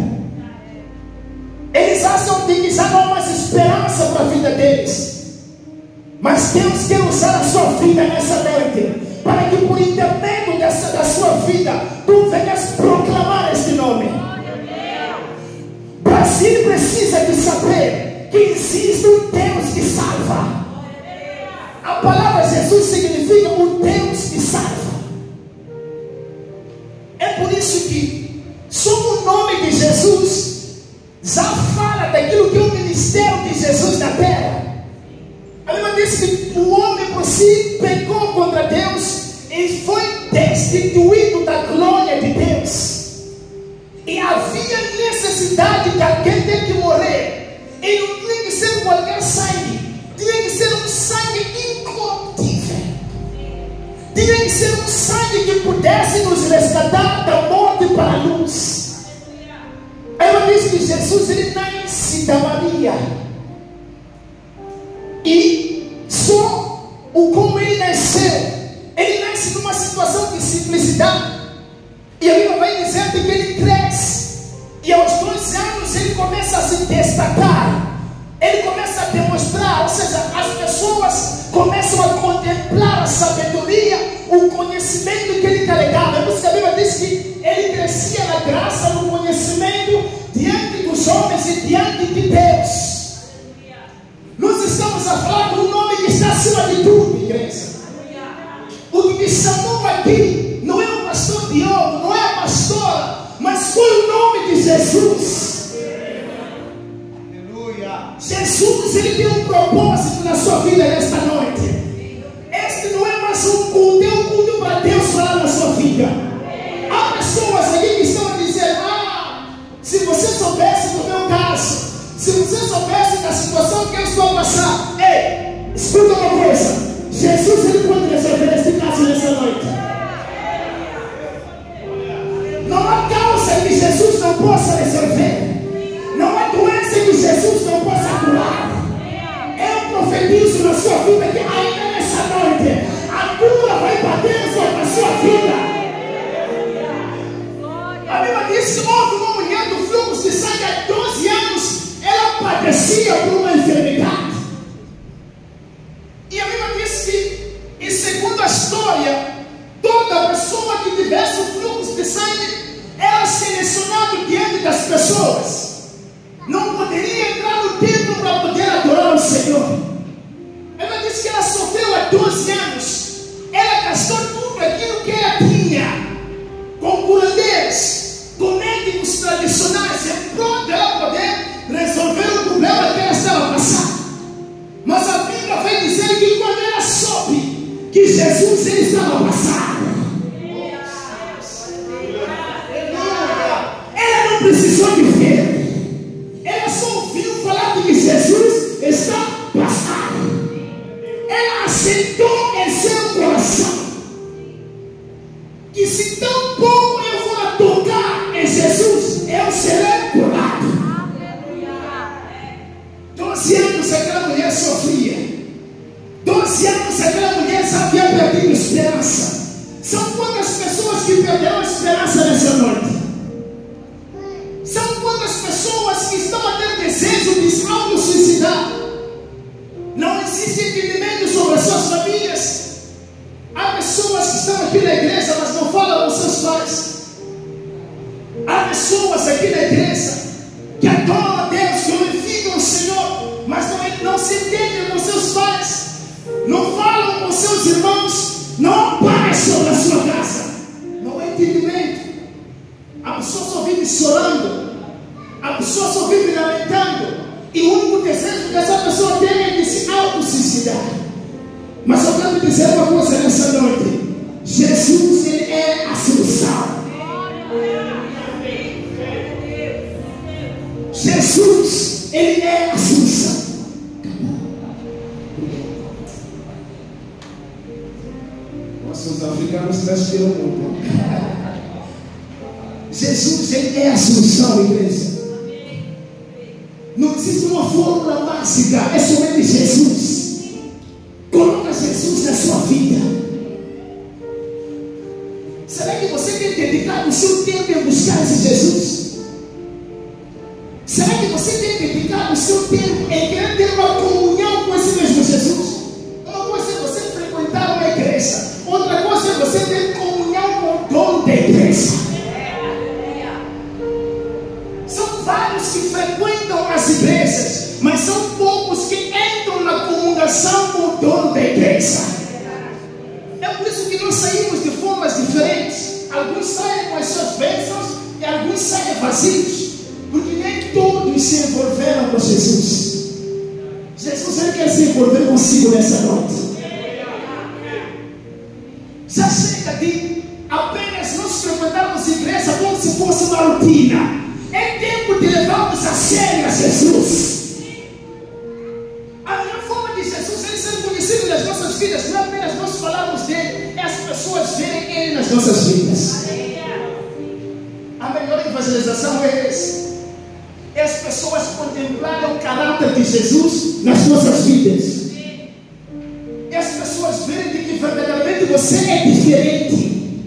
Eles acham que já não há mais esperança para a vida deles. Mas Deus quer usar a sua vida nessa noite, para que por intermédio da sua vida, tu venhas proclamar este nome. Brasil precisa de saber que existe um Deus que salva. A palavra Jesus significa o Deus que salva. É por isso que só o nome de Jesus já fala daquilo que é o ministério de Jesus na terra. A Bíblia diz que o homem por si pecou contra Deus e foi destituído da glória de Deus. E havia necessidade de alguém ter que morrer. E não tinha que ser qualquer sangue. Tinha que ser um sangue incorruptível. Tinha que ser um sangue que pudesse nos resgatar da morte para a luz. Ela diz que Jesus, ele nasce da Maria. E só como ele nasceu, ele nasce numa situação de simplicidade. E a Bíblia vai dizer que ele cresce. E aos 12 ele começa a se destacar, ele começa a demonstrar, ou seja, as pessoas começam a contemplar a sabedoria, o conhecimento que ele carregava. Por isso que a Bíblia diz que ele crescia na graça, no conhecimento, diante dos homens e diante de Deus. Nós estamos a falar de um nome que está acima de tudo, igreja. O que me chamou aqui não é o pastor Diogo, não é a pastora, mas foi o nome de Jesus. Aleluia. Jesus, ele tem um propósito na sua vida nesta noite. Este não é mais um culto, é um culto para Deus falar na sua vida. Há pessoas aqui que estão a dizer: se você soubesse do meu caso, se você soubesse da situação que eu estou a passar. Ei, escuta uma coisa. Jesus, ele pode resolver este caso nessa noite. Não há causa que Jesus não possa resolver. Não há doença que Jesus não possa curar. Eu profetizo na sua vida que ainda nessa noite a cura vai bater sobre a sua vida. A Bíblia diz que houve uma mulher do fluxo de sangue há 12 anos. Ela padecia por uma enfermidade. E a Bíblia diz que, e segundo a história, toda pessoa que tivesse o fluxo de sangue era selecionado diante das pessoas. Não poderia entrar no templo para poder adorar o Senhor. Ela disse que ela sofreu há 12 anos. Ela gastou tudo aquilo que ela tinha com curandeiros, com médicos tradicionais, em prol de ela poder resolver o problema que ela estava passando. Mas a Bíblia vai dizer que quando ela soube que Jesus ele estava passando, ela não precisou de ver, ela só ouviu falar de que Jesus está passando. Ela aceitou em seu coração que se tão pouco eu vou tocar em Jesus, eu serei curado. 12 anos aquela mulher sofria. 12 anos aquela mulher já havia perdido esperança. São quantas pessoas que perderam a esperança nessa noite? São quantas pessoas que estão a ter desejo de se auto-suicidar? Não existe entendimento sobre as suas famílias. Há pessoas que estão aqui na igreja, mas não falam com seus pais. Há pessoas aqui na igreja que adoram a Deus, que glorificam o Senhor, mas não se entendem com seus pais, não falam com seus irmãos, não há paz sobre a sua casa, não há entendimento. A pessoa só vive chorando, a pessoa só vive lamentando, e o único desejo que essa pessoa tem é de se auto-suicidar. Mas eu quero dizer uma coisa nessa noite: Jesus, ele é a solução. Jesus, ele é a solução. Nossa, os africanos respiram muito. Jesus, ele é a solução, igreja. Não existe uma fórmula básica, é somente Jesus. Coloca Jesus na sua vida. Será que você tem dedicado o seu tempo em buscar esse Jesus? Será que você tem dedicado o seu tempo em querer ter uma comunhão com esse mesmo Jesus? Uma coisa é você frequentar uma igreja, outra coisa é você ter comunhão com o dono da igreja. São vários que frequentam as igrejas, mas são poucos que entram na comungação com o dono da igreja. É por isso que nós saímos de formas diferentes. Alguns saem com as suas bênçãos e alguns saem vazios, porque nem todos se envolveram com Jesus. Jesus, ele quer se envolver consigo nessa noite. Já chega de apenas nós frequentarmos a igreja como se fosse uma rotina. É tempo de levarmos a sério a Jesus. A melhor forma de Jesus ele ser conhecido nas nossas vidas não é apenas nós falarmos dele, é as pessoas verem ele nas nossas vidas. A melhor evangelização é essa. É as pessoas contemplarem o caráter de Jesus nas nossas vidas. É as pessoas verem de que verdadeiramente você é diferente.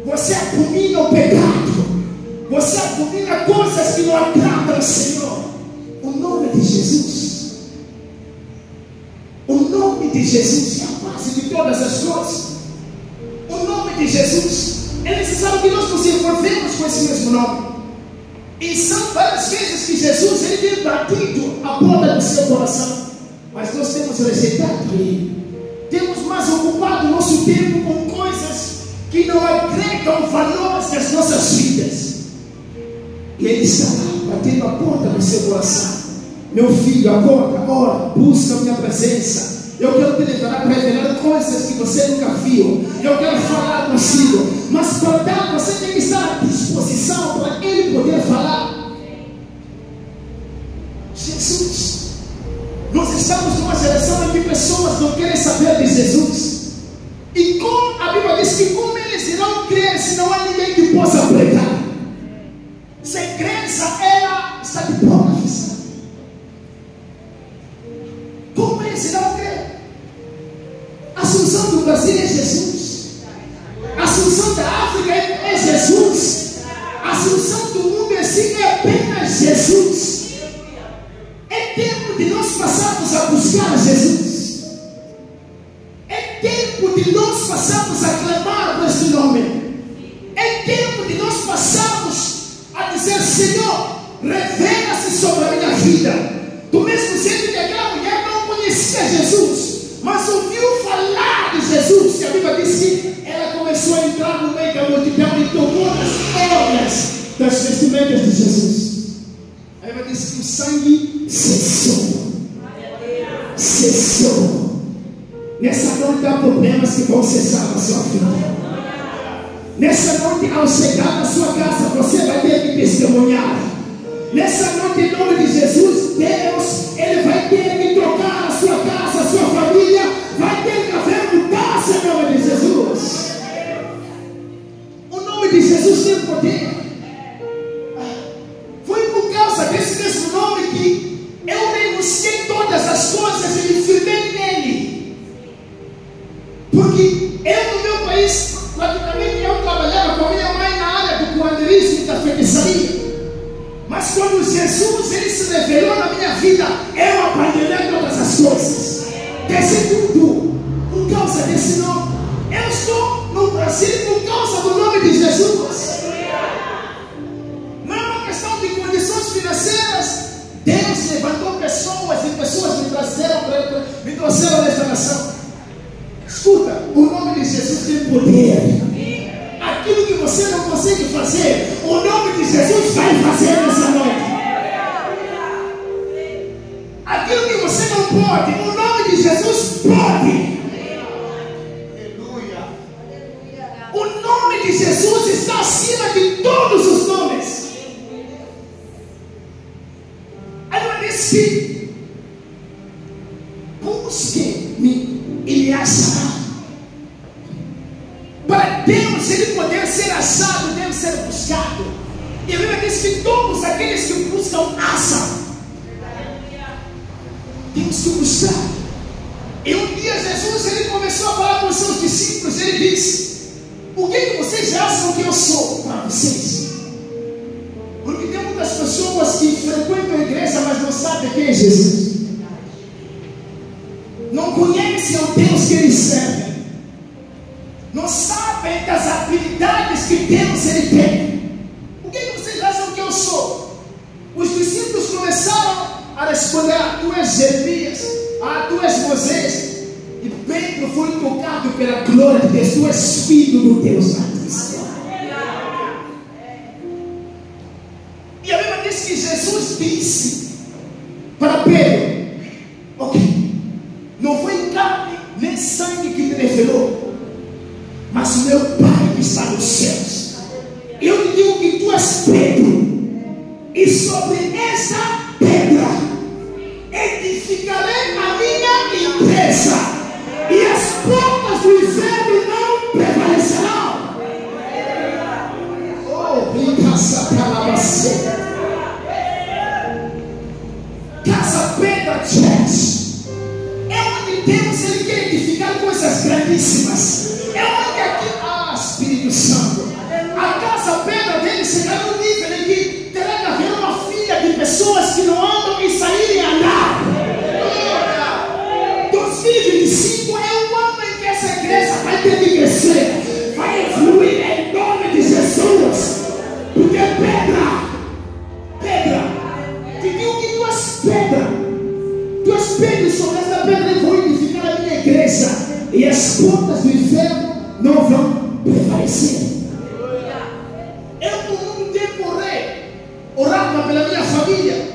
Você abomina o pecado. Você abomina coisas que não agradam Jesus. O nome de Jesus é a base de todas as coisas. O nome de Jesus é necessário que nós nos envolvemos com esse mesmo nome. E são várias vezes que Jesus ele tem batido a porta do seu coração, mas nós temos rejeitado ele. Temos mais ocupado o nosso tempo com coisas que não agregam valores nas nossas vidas. E ele está lá, batendo a porta do seu coração. Meu filho, acorda, ora, busca a minha presença. Eu quero te levar para revelar coisas que você nunca viu. Eu quero falar consigo. Mas para tal, você tem que estar à disposição para ele poder falar. Jesus. Nós estamos numa geração em que pessoas não querem saber de Jesus. E como a Bíblia diz que como eles irão crer se não há ninguém que possa pregar? Sem crença, ela está de provas. Como eles irão crer? A Assunção do Brasil é Jesus. A Assunção da África é Jesus. A Assunção do mundo em si é apenas Jesus. É tempo de nós passarmos a buscar Jesus. É tempo de nós passarmos a clamar por este nome. É tempo de nós passarmos a dizer: Senhor, revela-se sobre a minha vida. Do mesmo jeito que aquela mulher não conhecia Jesus, mas ouviu falar de Jesus, e a Bíblia diz que ela começou a entrar no meio da multidão e tomou as orlas das vestimentas de Jesus. A Bíblia diz que o sangue cessou. Cessou. Nessa noite há problemas que vão cessar na sua vida. Nessa noite, ao chegar na sua casa, você vai ter que testemunhar. Nessa noite, em nome de Jesus, Deus, Ele vai ter que tocar a sua casa, a sua família, vai ter que haver mudança em nome de Jesus. O nome de Jesus tem poder. Foi por causa desse mesmo nome que eu renunciei todas as coisas e me firmei nele. Porque eu, no meu país, praticamente eu trabalhava com a minha mãe na área do curanderismo e da feitiçaria. Mas quando Jesus ele se revelou na minha vida, eu abandonei todas as coisas. Desde tudo, por causa desse nome. Eu estou no Brasil por causa do nome de Jesus. Não é uma questão de condições financeiras. Deus levantou pessoas e pessoas me trouxeram nesta nação. Escuta, o nome de Jesus tem poder. Aquilo que você não consegue fazer, o nome de Jesus vai fazer nessa noite. Aquilo que você não pode, o nome de Jesus pode. O nome de Jesus está acima de todos os nomes. A Bíblia diz que busque-me e me achará. Para Deus ele poder ser achado, deve ser buscado. E a Bíblia diz que todos aqueles que buscam acham. Temos que buscar. E um dia Jesus ele começou a falar com os seus discípulos. Ele disse: o que vocês acham que eu sou para vocês? Porque tem muitas pessoas que frequentam a igreja, mas não sabem quem é Jesus. Não conhecem o Deus que eles servem. Não sabem das habilidades que Deus ele tem. O que vocês acham que eu sou? Os discípulos começaram a responder: tu és Jeremias, tu és Moisés. E Pedro foi tocado pela glória de Deus. Tu és filho do Deus Altíssimo. E a Bíblia diz que Jesus disse para Pedro: ok, não foi carne nem sangue que te revelou, mas o meu Pai que está nos céus. Eu te digo que tu és Pedro, e sobre esta pedra edificarei a minha igreja, e as portas do inferno não prevalecerão. Oh, Casa Pedra Church é onde Deus ele quer edificar coisas grandíssimas. É onde aqui, Espírito Santo, a Casa Pedra dele chegará no nível em que terá que haver uma filha de pessoas que não andam e saírem a andar. Tu és pedra, e sobre esta pedra eu vou edificar a minha igreja, e as portas do inferno não vão prevalecer. Eu, por muito tempo, orava pela minha família,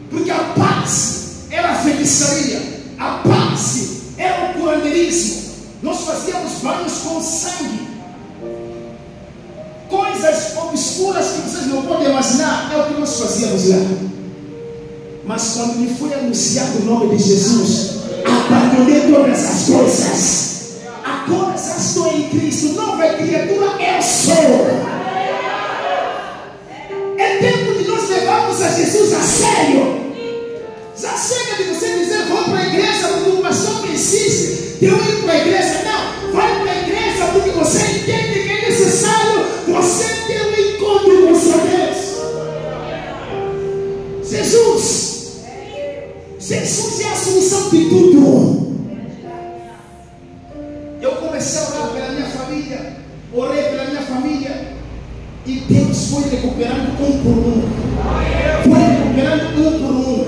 porque a paz era a feitiçaria, a paz era o curandeirismo. Nós fazíamos banhos com sangue, coisas obscuras que vocês não podem imaginar, é o que nós fazíamos lá. Mas quando me foi anunciado o nome de Jesus, abandonei todas as coisas. Agora já estou em Cristo, nova criatura eu sou. É tempo de nós levarmos a Jesus a sério. Já chega de você dizer, vou para a igreja porque o pastor me insiste de eu ir para a igreja. Não, vai para a igreja porque você entende que é necessário você ter um encontro com seu Deus. Jesus é a solução de tudo. Eu comecei a orar pela minha família, orei pela minha família, e Deus foi recuperando um por um. Foi recuperando um por um.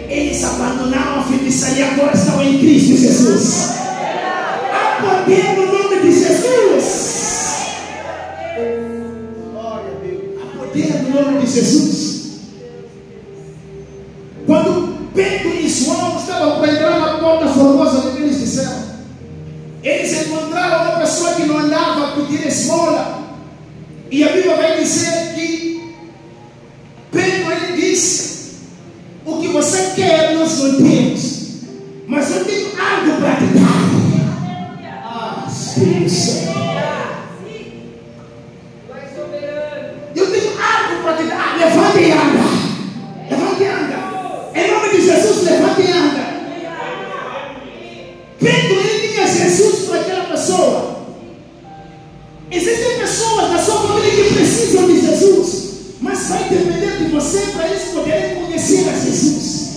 Eles abandonaram a feitiçaria, agora estão em Cristo Jesus. Há poder no nome de Jesus. Há poder no nome de Jesus. Quando Pedro e João estavam para entrar na porta formosa, o que eles disseram? Eles encontraram uma pessoa que não andava a pedir esmola. E a Bíblia vai dizer que Pedro, ele disse: o que você quer nós não temos, mas eu tenho algo para te dar. Ah, Espírito Santo. Eu tenho algo para te dar. Levante e anda. Levante e anda. Em nome de Jesus, levante e anda. Pedro, ele tinha Jesus para aquela pessoa. Existem pessoas da sua família que precisam de Jesus, mas vai depender de você para eles poderem conhecer a Jesus.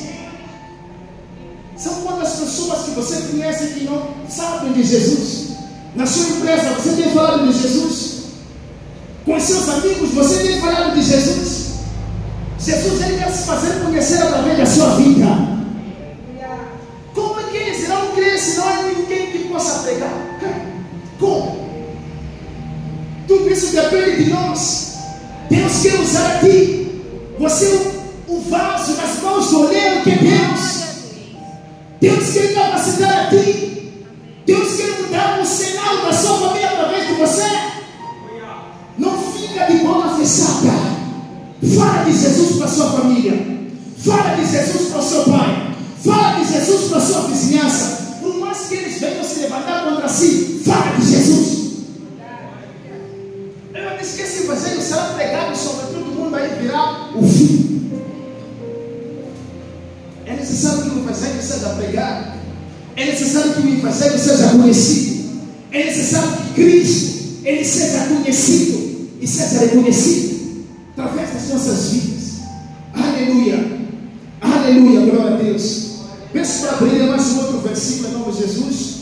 São quantas pessoas que você conhece que não sabem de Jesus? Na sua empresa você tem falado de Jesus? Com os seus amigos você tem falado de Jesus? Jesus, ele quer se fazer conhecer através da sua vida. Como é que eles irão crer se não há ninguém que possa pregar? Como? Tudo isso depende de nós. Deus quer usar a ti. Você é o vaso nas mãos do oleiro que é Deus. Deus quer capacitar a ti. Deus quer mudar o cenário da sua família através de você. Não fica de boca fechada. Fala de Jesus para a sua família. Fala de Jesus para o seu pai. Fala de Jesus para a sua vizinhança. Por mais que eles venham se levantar contra si, fala de Jesus. Eu disse que esse evangelho será pregado sobre todo mundo, aí virá o fim. É necessário que o evangelho seja pregado. É necessário que o evangelho seja conhecido. É necessário que Cristo, ele seja conhecido e seja reconhecido através das nossas vidas. Aleluia. Aleluia, glória a Deus. Peço para abrir mais um outro versículo em nome de Jesus.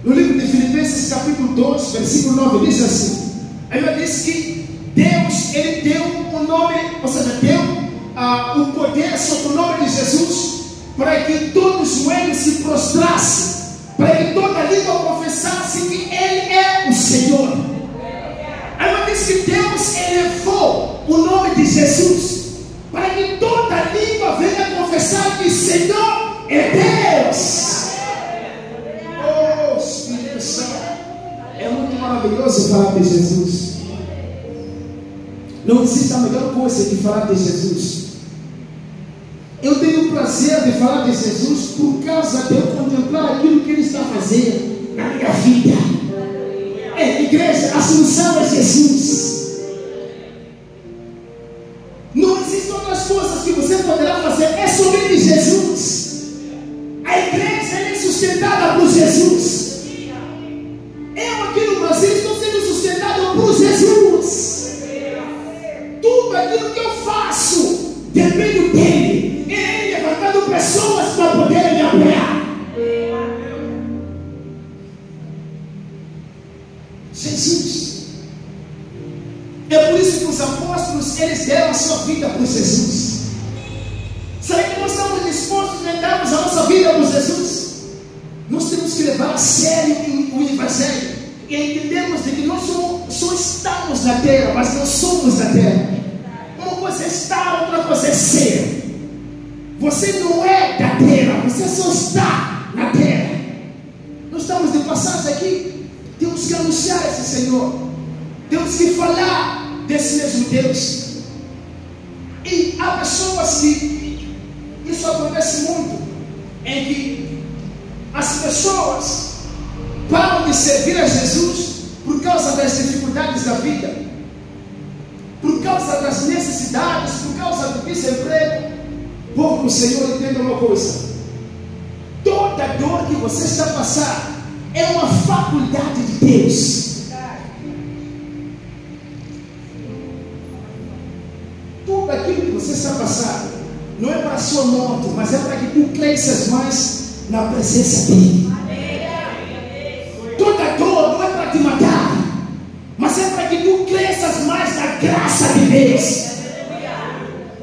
No livro de Filipenses capítulo 2, versículo 9, diz assim. Aí ela diz que Deus, ele deu o nome, ou seja, deu o poder sobre o nome de Jesus, para que todo joelho se prostrasse, para que toda língua confessasse que ele é o Senhor. Aí ela diz que Deus elevou o nome de Jesus, para que toda língua venha confessar que Senhor é Deus. Oh, Espírito Santo. É muito maravilhoso falar de Jesus. Não existe a melhor coisa que falar de Jesus. Eu tenho o prazer de falar de Jesus por causa de eu contemplar aquilo que Ele está fazendo na minha vida. Igreja, a solução é Jesus. Não existem outras coisas que você poderá fazer. É somente Jesus. A igreja é sustentada por Jesus. Eu aqui no Brasil estou sendo sustentado por Jesus. Tudo aquilo que eu faço depende dele. Ele levantando pessoas para poderem me apoiar. Jesus. É por isso que os apóstolos, eles deram a sua vida por Jesus. Será que nós estamos dispostos nós temos que levar a sério o Evangelho e entendemos de que nós só estamos na terra, mas não somos na terra. Uma coisa é estar, outra coisa é ser. Você não é da terra, você só está na terra. Nós estamos de passagem aqui, temos que anunciar esse Senhor, temos que falar desse mesmo Deus. E há pessoas que isso acontece muito, em que as pessoas param de servir a Jesus por causa das dificuldades da vida, por causa das necessidades, por causa do desemprego. Povo do Senhor, entenda uma coisa: toda dor que você está passando é uma faculdade de Deus. Tudo aquilo que você está passando não é para a sua morte, mas é para que tu cresças mais na presença dele. Toda dor não é para te matar, mas é para que tu cresças mais na graça de Deus.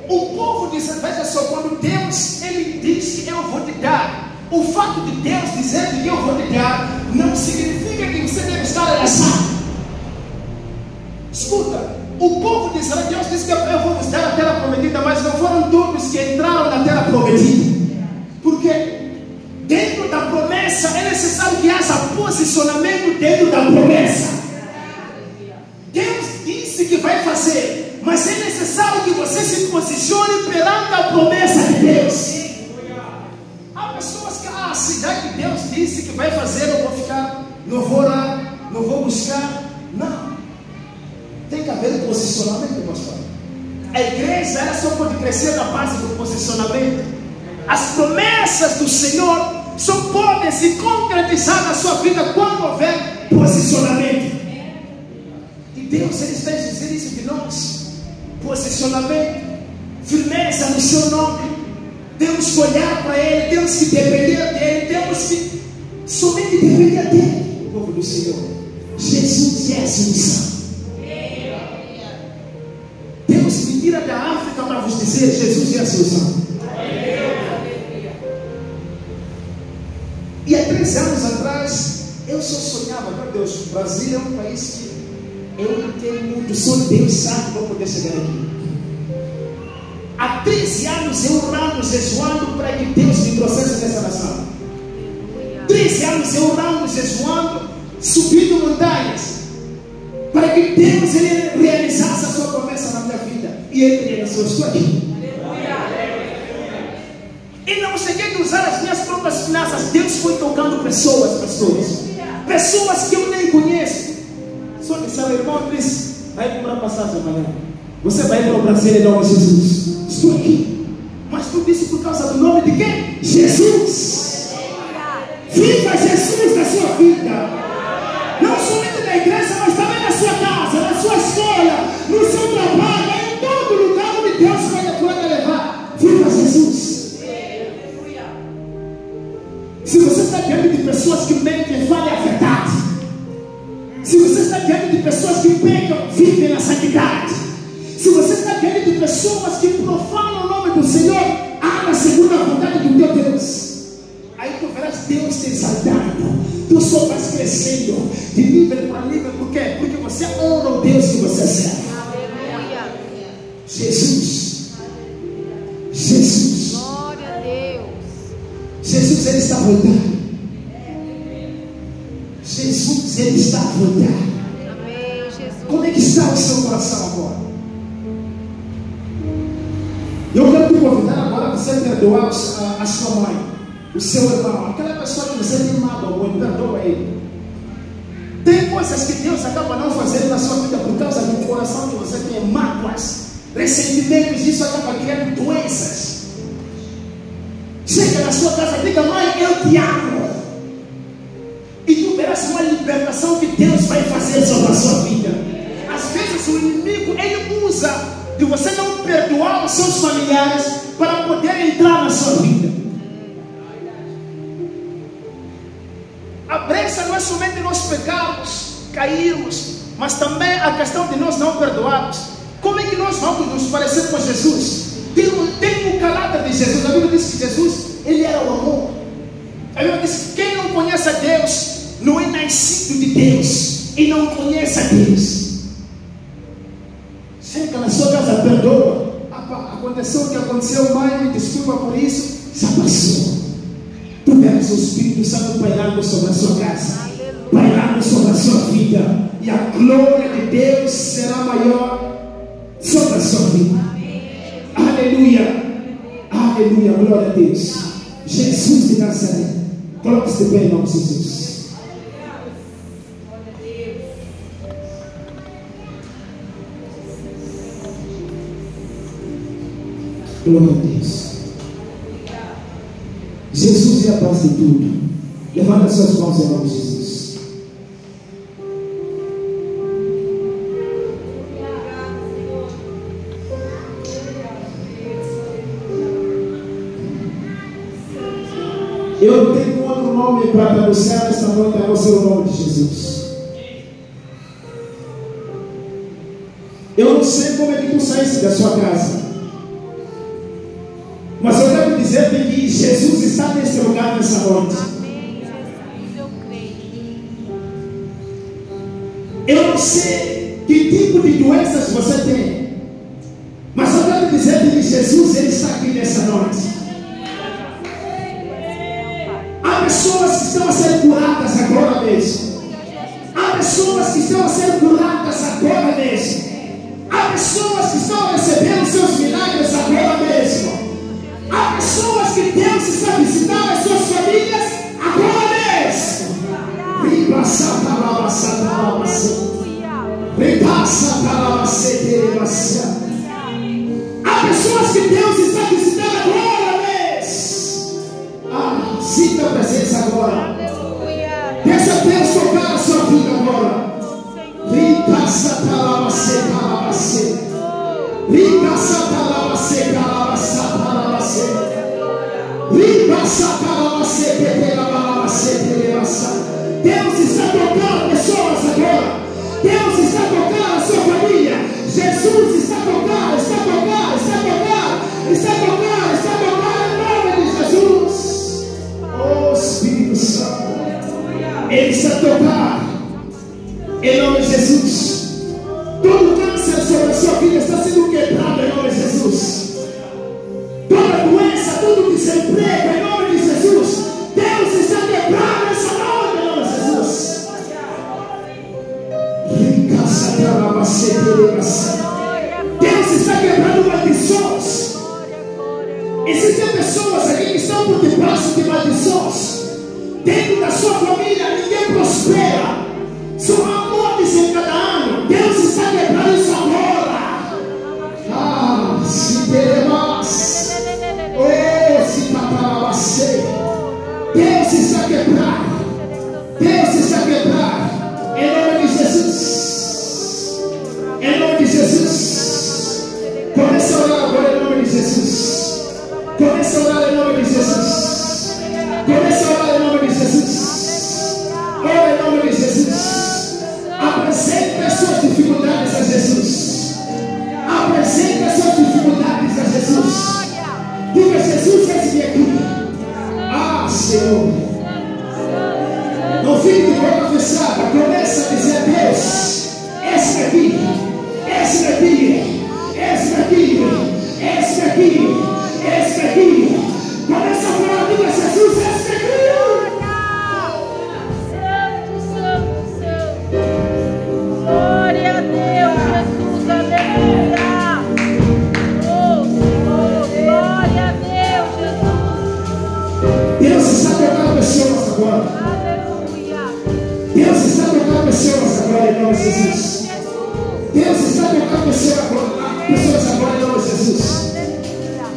O povo diz, veja só, quando Deus ele diz que eu vou te dar, o fato de Deus dizer que eu vou te dar não significa que você deve estar abraçado. Escuta, o povo de Israel, Deus disse que eu vou vos dar a terra prometida, mas não foram todos que entraram na terra prometida. Porque dentro da promessa é necessário que haja posicionamento dentro da promessa. Deus disse que vai fazer, mas é necessário que você se posicione perante a promessa de Deus. Há pessoas que, já que Deus disse que vai fazer, eu vou ficar, não vou orar, não vou buscar. Não. Tem que haver um posicionamento, pastor. A igreja ela só pode crescer na base do posicionamento. As promessas do Senhor só podem se concretizar na sua vida quando houver posicionamento. E Deus ele está dizendo isso de nós: posicionamento, firmeza no seu nome. Temos que olhar para Ele, temos que depender dEle, temos que somente depender dEle. O povo do Senhor, Jesus é a solução. Deus me tira da África para vos dizer: Jesus é a solução. E há 13 anos atrás, eu só sonhava, meu Deus, o Brasil é um país que eu não tenho muito, só Deus sabe para poder chegar aqui. Há 13 anos eu orando, jejuando para que Deus me trouxesse nessa nação. 13 anos eu orando, jejuando, subindo montanhas, para que Deus ele realizasse a sua promessa na minha vida. E Ele realizou. Estou aqui. E não cheguei a usar as minhas próprias finanças. Deus foi tocando pessoas, pastores. Pessoas que eu nem conheço. Só que seu irmão disse: vai comprar passagem amanhã. Você vai para o Brasil em nome de Jesus. Estou aqui. Mas tu disse por causa do nome de quem? Jesus. Viva Jesus na sua vida. Não somente na igreja, mas também na sua casa, na sua escola, no seu trabalho, em todo lugar onde Deus vai levar. Viva Jesus. Se você está diante de pessoas que mentem, fale a verdade. Se você está diante de pessoas que pecam, vivem na santidade. Se você está diante de pessoas que profanam o nome do Senhor, haga segundo a vontade do teu Deus. Aí tu verás Deus te exaltando. Tu só vais crescendo de nível para nível. Por quê? Porque você honra o Deus que você serve. Jesus. Jesus. Glória a Deus. Jesus, Ele está voltando. Jesus, Ele está voltando. Amém, Jesus. Como é que está o seu coração agora? Eu quero te convidar agora a você perdoar a sua mãe, o seu irmão, aquela pessoa que você tem mágoa, perdoa ele. Tem coisas que Deus acaba não fazendo na sua vida por causa do coração que você tem mágoas, ressentimentos, isso acaba criando doenças. Chega na sua casa, diga: mãe, eu te amo. E tu verás uma libertação que Deus vai fazer sobre a sua vida. Às vezes o inimigo, ele usa de você não perdoar os seus familiares para poder entrar na sua vida. A brecha não é somente nós pecarmos, cairmos, mas também a questão de nós não perdoarmos. Como é que nós vamos nos parecer com Jesus? Tem o caráter de Jesus. A Bíblia diz que Jesus, Ele era o amor. A Bíblia diz que quem não conhece conhece a Deus, não é nascido de Deus e não conhece a Deus. Chega na sua casa, perdoa. Aconteceu o que aconteceu, mãe, me desculpa por isso. Já passou. Tu verás o Espírito Santo pairando sobre a sua casa, pairando sobre a sua vida, e a glória de Deus será maior sobre a sua vida. Aleluia, aleluia, glória a Deus. Jesus de Nazaré, coloque-se de pé em nome de Jesus. Glória a Deus. Jesus é a base de tudo. Levanta suas mãos em nome de Jesus. Eu tenho outro nome para anunciar esta noite, é o seu nome de Jesus. Eu não sei como é que tu saísse da sua casa, mas eu quero dizer-te que Jesus está nesse lugar nessa noite. Eu não sei que tipo de doenças você tem, mas eu quero dizer-te que Jesus ele está aqui nessa noite. Há pessoas que estão a ser curadas agora mesmo. Há pessoas que estão a ser curadas agora mesmo. Há pessoas que estão recebendo seus milagres agora mesmo. Há pessoas que Deus está visitando as suas famílias agora mesmo. Há pessoas que Deus está visitando agora mesmo. Sinta a presença agora. Deixa Deus tocar a sua vida agora. Rica satalabase, calabase. Rica satalabase, calabase, calabase. Rica satalabase, calabase, calabase. Deus está tocando pessoas agora. Deus está tocando a sua família. Jesus está tocando, está tocando, está tocando, está tocando, está tocando em nome de Jesus. Oh Espírito Santo, Ele está tocando em nome de Jesus. Todo câncer sobre a sua vida está sendo quebrado em nome de Jesus. Toda doença, todo desemprego em nome de Jesus. Deus está quebrando essa noite em nome de Jesus. Deus está quebrando maldições. Existem pessoas aqui que estão por debaixo de maldições. Dentro da sua família ninguém prospera. Só há mortes em cada ano. Deus está quebrando isso agora. Se teremos. Oh, se paparabacei. Deus está quebrando. Deus está quebrando. Em nome de Jesus. Em nome de Jesus. Comece a orar agora em nome de Jesus. Comece a orar em nome de Jesus. Comece a orar em nome de Jesus. Ora em nome de Jesus. Apresente as suas dificuldades a Jesus. Apresente as suas dificuldades a Jesus. Diga, Jesus, esse aqui. Senhor, não fique de boca fechada. Começa a dizer a Deus: esse daqui, esse daqui, esse daqui, esse daqui, esse daqui. Começa a falar, diga Jesus, esse daqui. Glória a Deus, Jesus, aleluia. Glória a Deus, Jesus. Deus está tocando pessoas agora. Aleluia. Deus está tocando pessoas agora em nome de Jesus. Deus está tocando pessoas agora em nome de Jesus.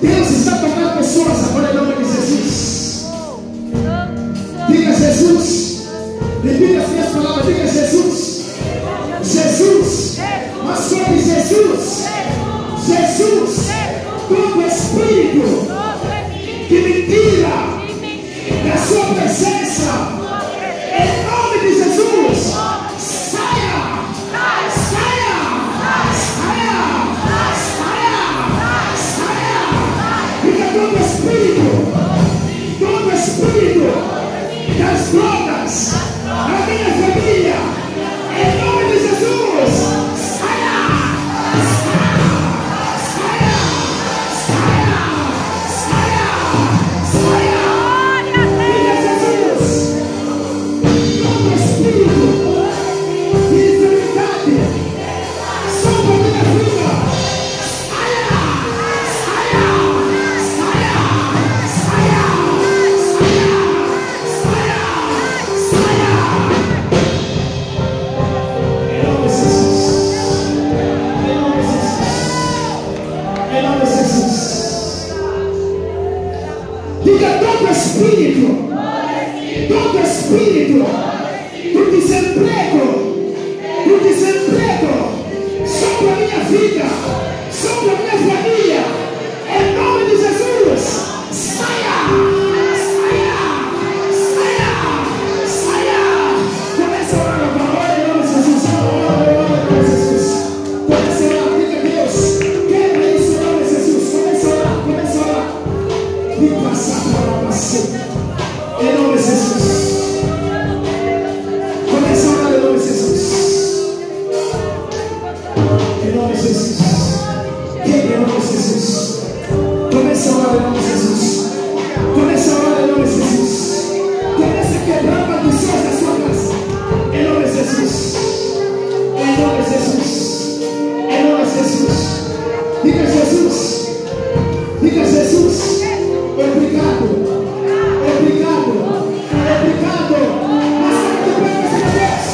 Deus está tocando pessoas agora em nome de Jesus. Diga Jesus. Repita as minhas palavras. Diga Jesus. Jesus. Mas sobre Jesus. Jesus. Todo espírito que me tira da sua presença, em nome de Jesus, saia, saia, saia, saia, saia. Diga todo espírito das drogas na minha família, em nome de Jesus, saia, saia, saia, saia, saia, diga Jesus, todo espírito de enfermidade sobre a minha vida, saia, saia, saia, saia, saia, saia, saia. Em nome de Jesus. Em nome de Jesus. Em nome de Jesus. Diga todo espírito do desemprego sobre a minha vida, sobre a minha família, em nome de Jesus, saia, saia, saia, saia. Começa a orar agora, em nome de Jesus, ora, em nome de Jesus. Começa a orar, diga a Deus, quebra isso em nome de Jesus. Começa a orar, começa a orar. Me passa para você, em nome de Jesus. Começa a orar em nome de Jesus. Em nome de Jesus. Quebra em nome de Jesus. Começa a orar em nome de Jesus. Começa a orar em nome de Jesus. Começa a quebrar maldições da sua casa. Em nome de Jesus. Em nome de Jesus. Em nome de Jesus. Diga Jesus. Diga Jesus. Obrigado. Obrigado. Obrigado. Mas sabe que vai fazer Deus?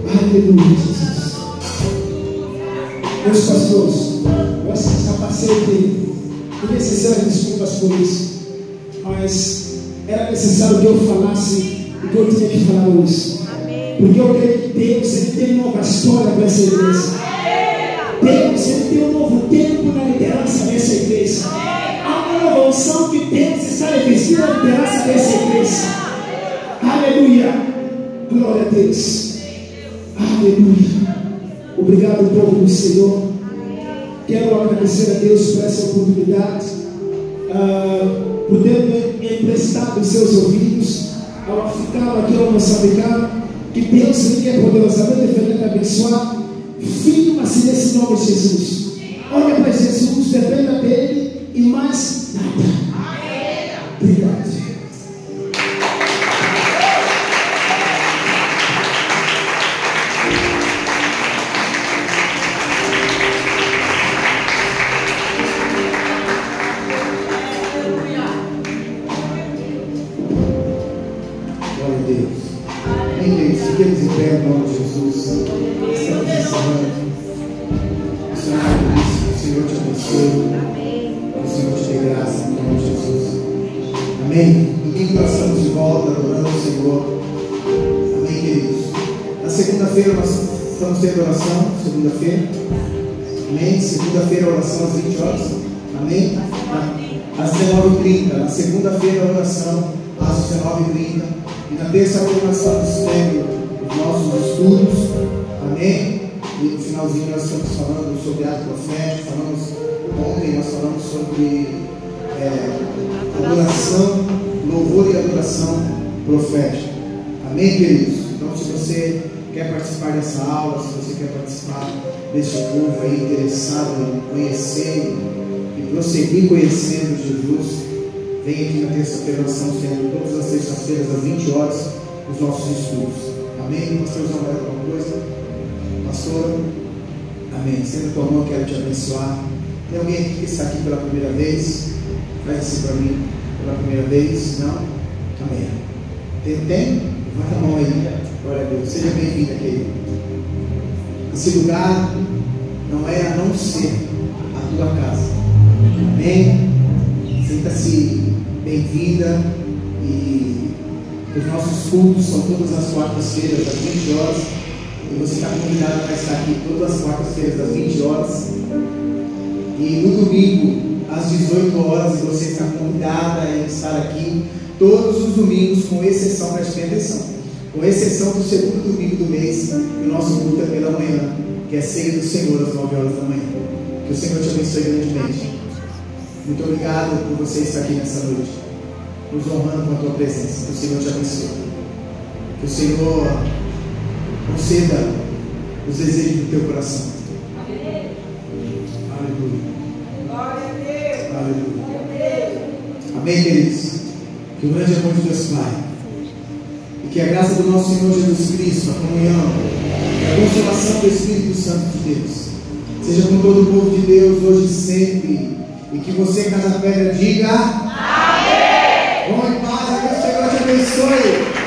Aleluia, Jesus. Meus pastores, eu acho que capacete é necessário, desculpas por isso, mas era necessário que eu falasse o que eu tinha que falar hoje. Porque eu creio que Deus, Ele tem uma nova história para essa igreja. Deus, Ele tem um novo tempo na liderança dessa igreja. Há uma nova unção que Deus está investindo na liderança dessa igreja. Aleluia. Glória a Deus. Aleluia. Obrigado, povo do Senhor. Quero agradecer a Deus por essa oportunidade, por ter me emprestado os seus ouvidos ao africano aqui ao moçambicano. Que Deus Ele quer poderosamente defender e abençoar. Firma-se nesse nome de Jesus. Olha para Jesus, dependa dele e mais nada. Obrigado. Fiquemos em pé em nome de Jesus. Estamos encerrando. O Senhor te abençoe. O Senhor te dê graça em nome de Jesus. Amém. Domingo nós estamos de volta adorando o Senhor. Amém, queridos. Na segunda-feira nós estamos tendo oração. Segunda-feira. Amém. Segunda-feira oração às 20 horas. Amém. Às 19h30. Na segunda-feira oração às 19h30. E na terça-feira nós estamos tendo os nossos estudos, amém? E no finalzinho nós estamos falando sobre ato profético, ontem nós falamos sobre adoração, louvor e adoração profética, amém, queridos? Então, se você quer participar dessa aula, se você quer participar deste povo aí interessado em conhecer e prosseguir conhecendo Jesus, vem aqui na terça-feira, nós estamos tendo todas as terças-feiras às 20 horas os nossos estudos. Amém? Pastor João, vai alguma coisa? Pastor? Amém. Sendo tua mão, quero te abençoar. Tem alguém aqui que está aqui pela primeira vez? Faz assim para mim. Pela primeira vez? Não? Amém. Tem? Vai a mão aí. Glória a Deus. Seja bem-vindo aqui. Esse lugar não é a não ser a tua casa. Amém? Sinta-se bem-vinda e os nossos cultos são todas as quartas-feiras às 20 horas e você está convidado para estar aqui todas as quartas-feiras às 20 horas. E no domingo, às 18 horas, você está convidada a estar aqui todos os domingos, com exceção, preste atenção, com exceção do segundo domingo do mês, que o nosso culto é pela manhã, que é ceia do Senhor às 9 horas da manhã. Que o Senhor te abençoe grandemente. Muito obrigado por você estar aqui nessa noite, nos honrando com a tua presença. Que o Senhor te abençoe. Que o Senhor conceda os desejos do teu coração. Aleluia. Aleluia. Amém, queridos. Que o grande amor de Deus Pai e que a graça do nosso Senhor Jesus Cristo, a comunhão e a consolação do Espírito Santo de Deus seja com todo o povo de Deus hoje e sempre. E que você, Casa Pedra, diga amém. Vão em paz, que o Senhor te abençoe.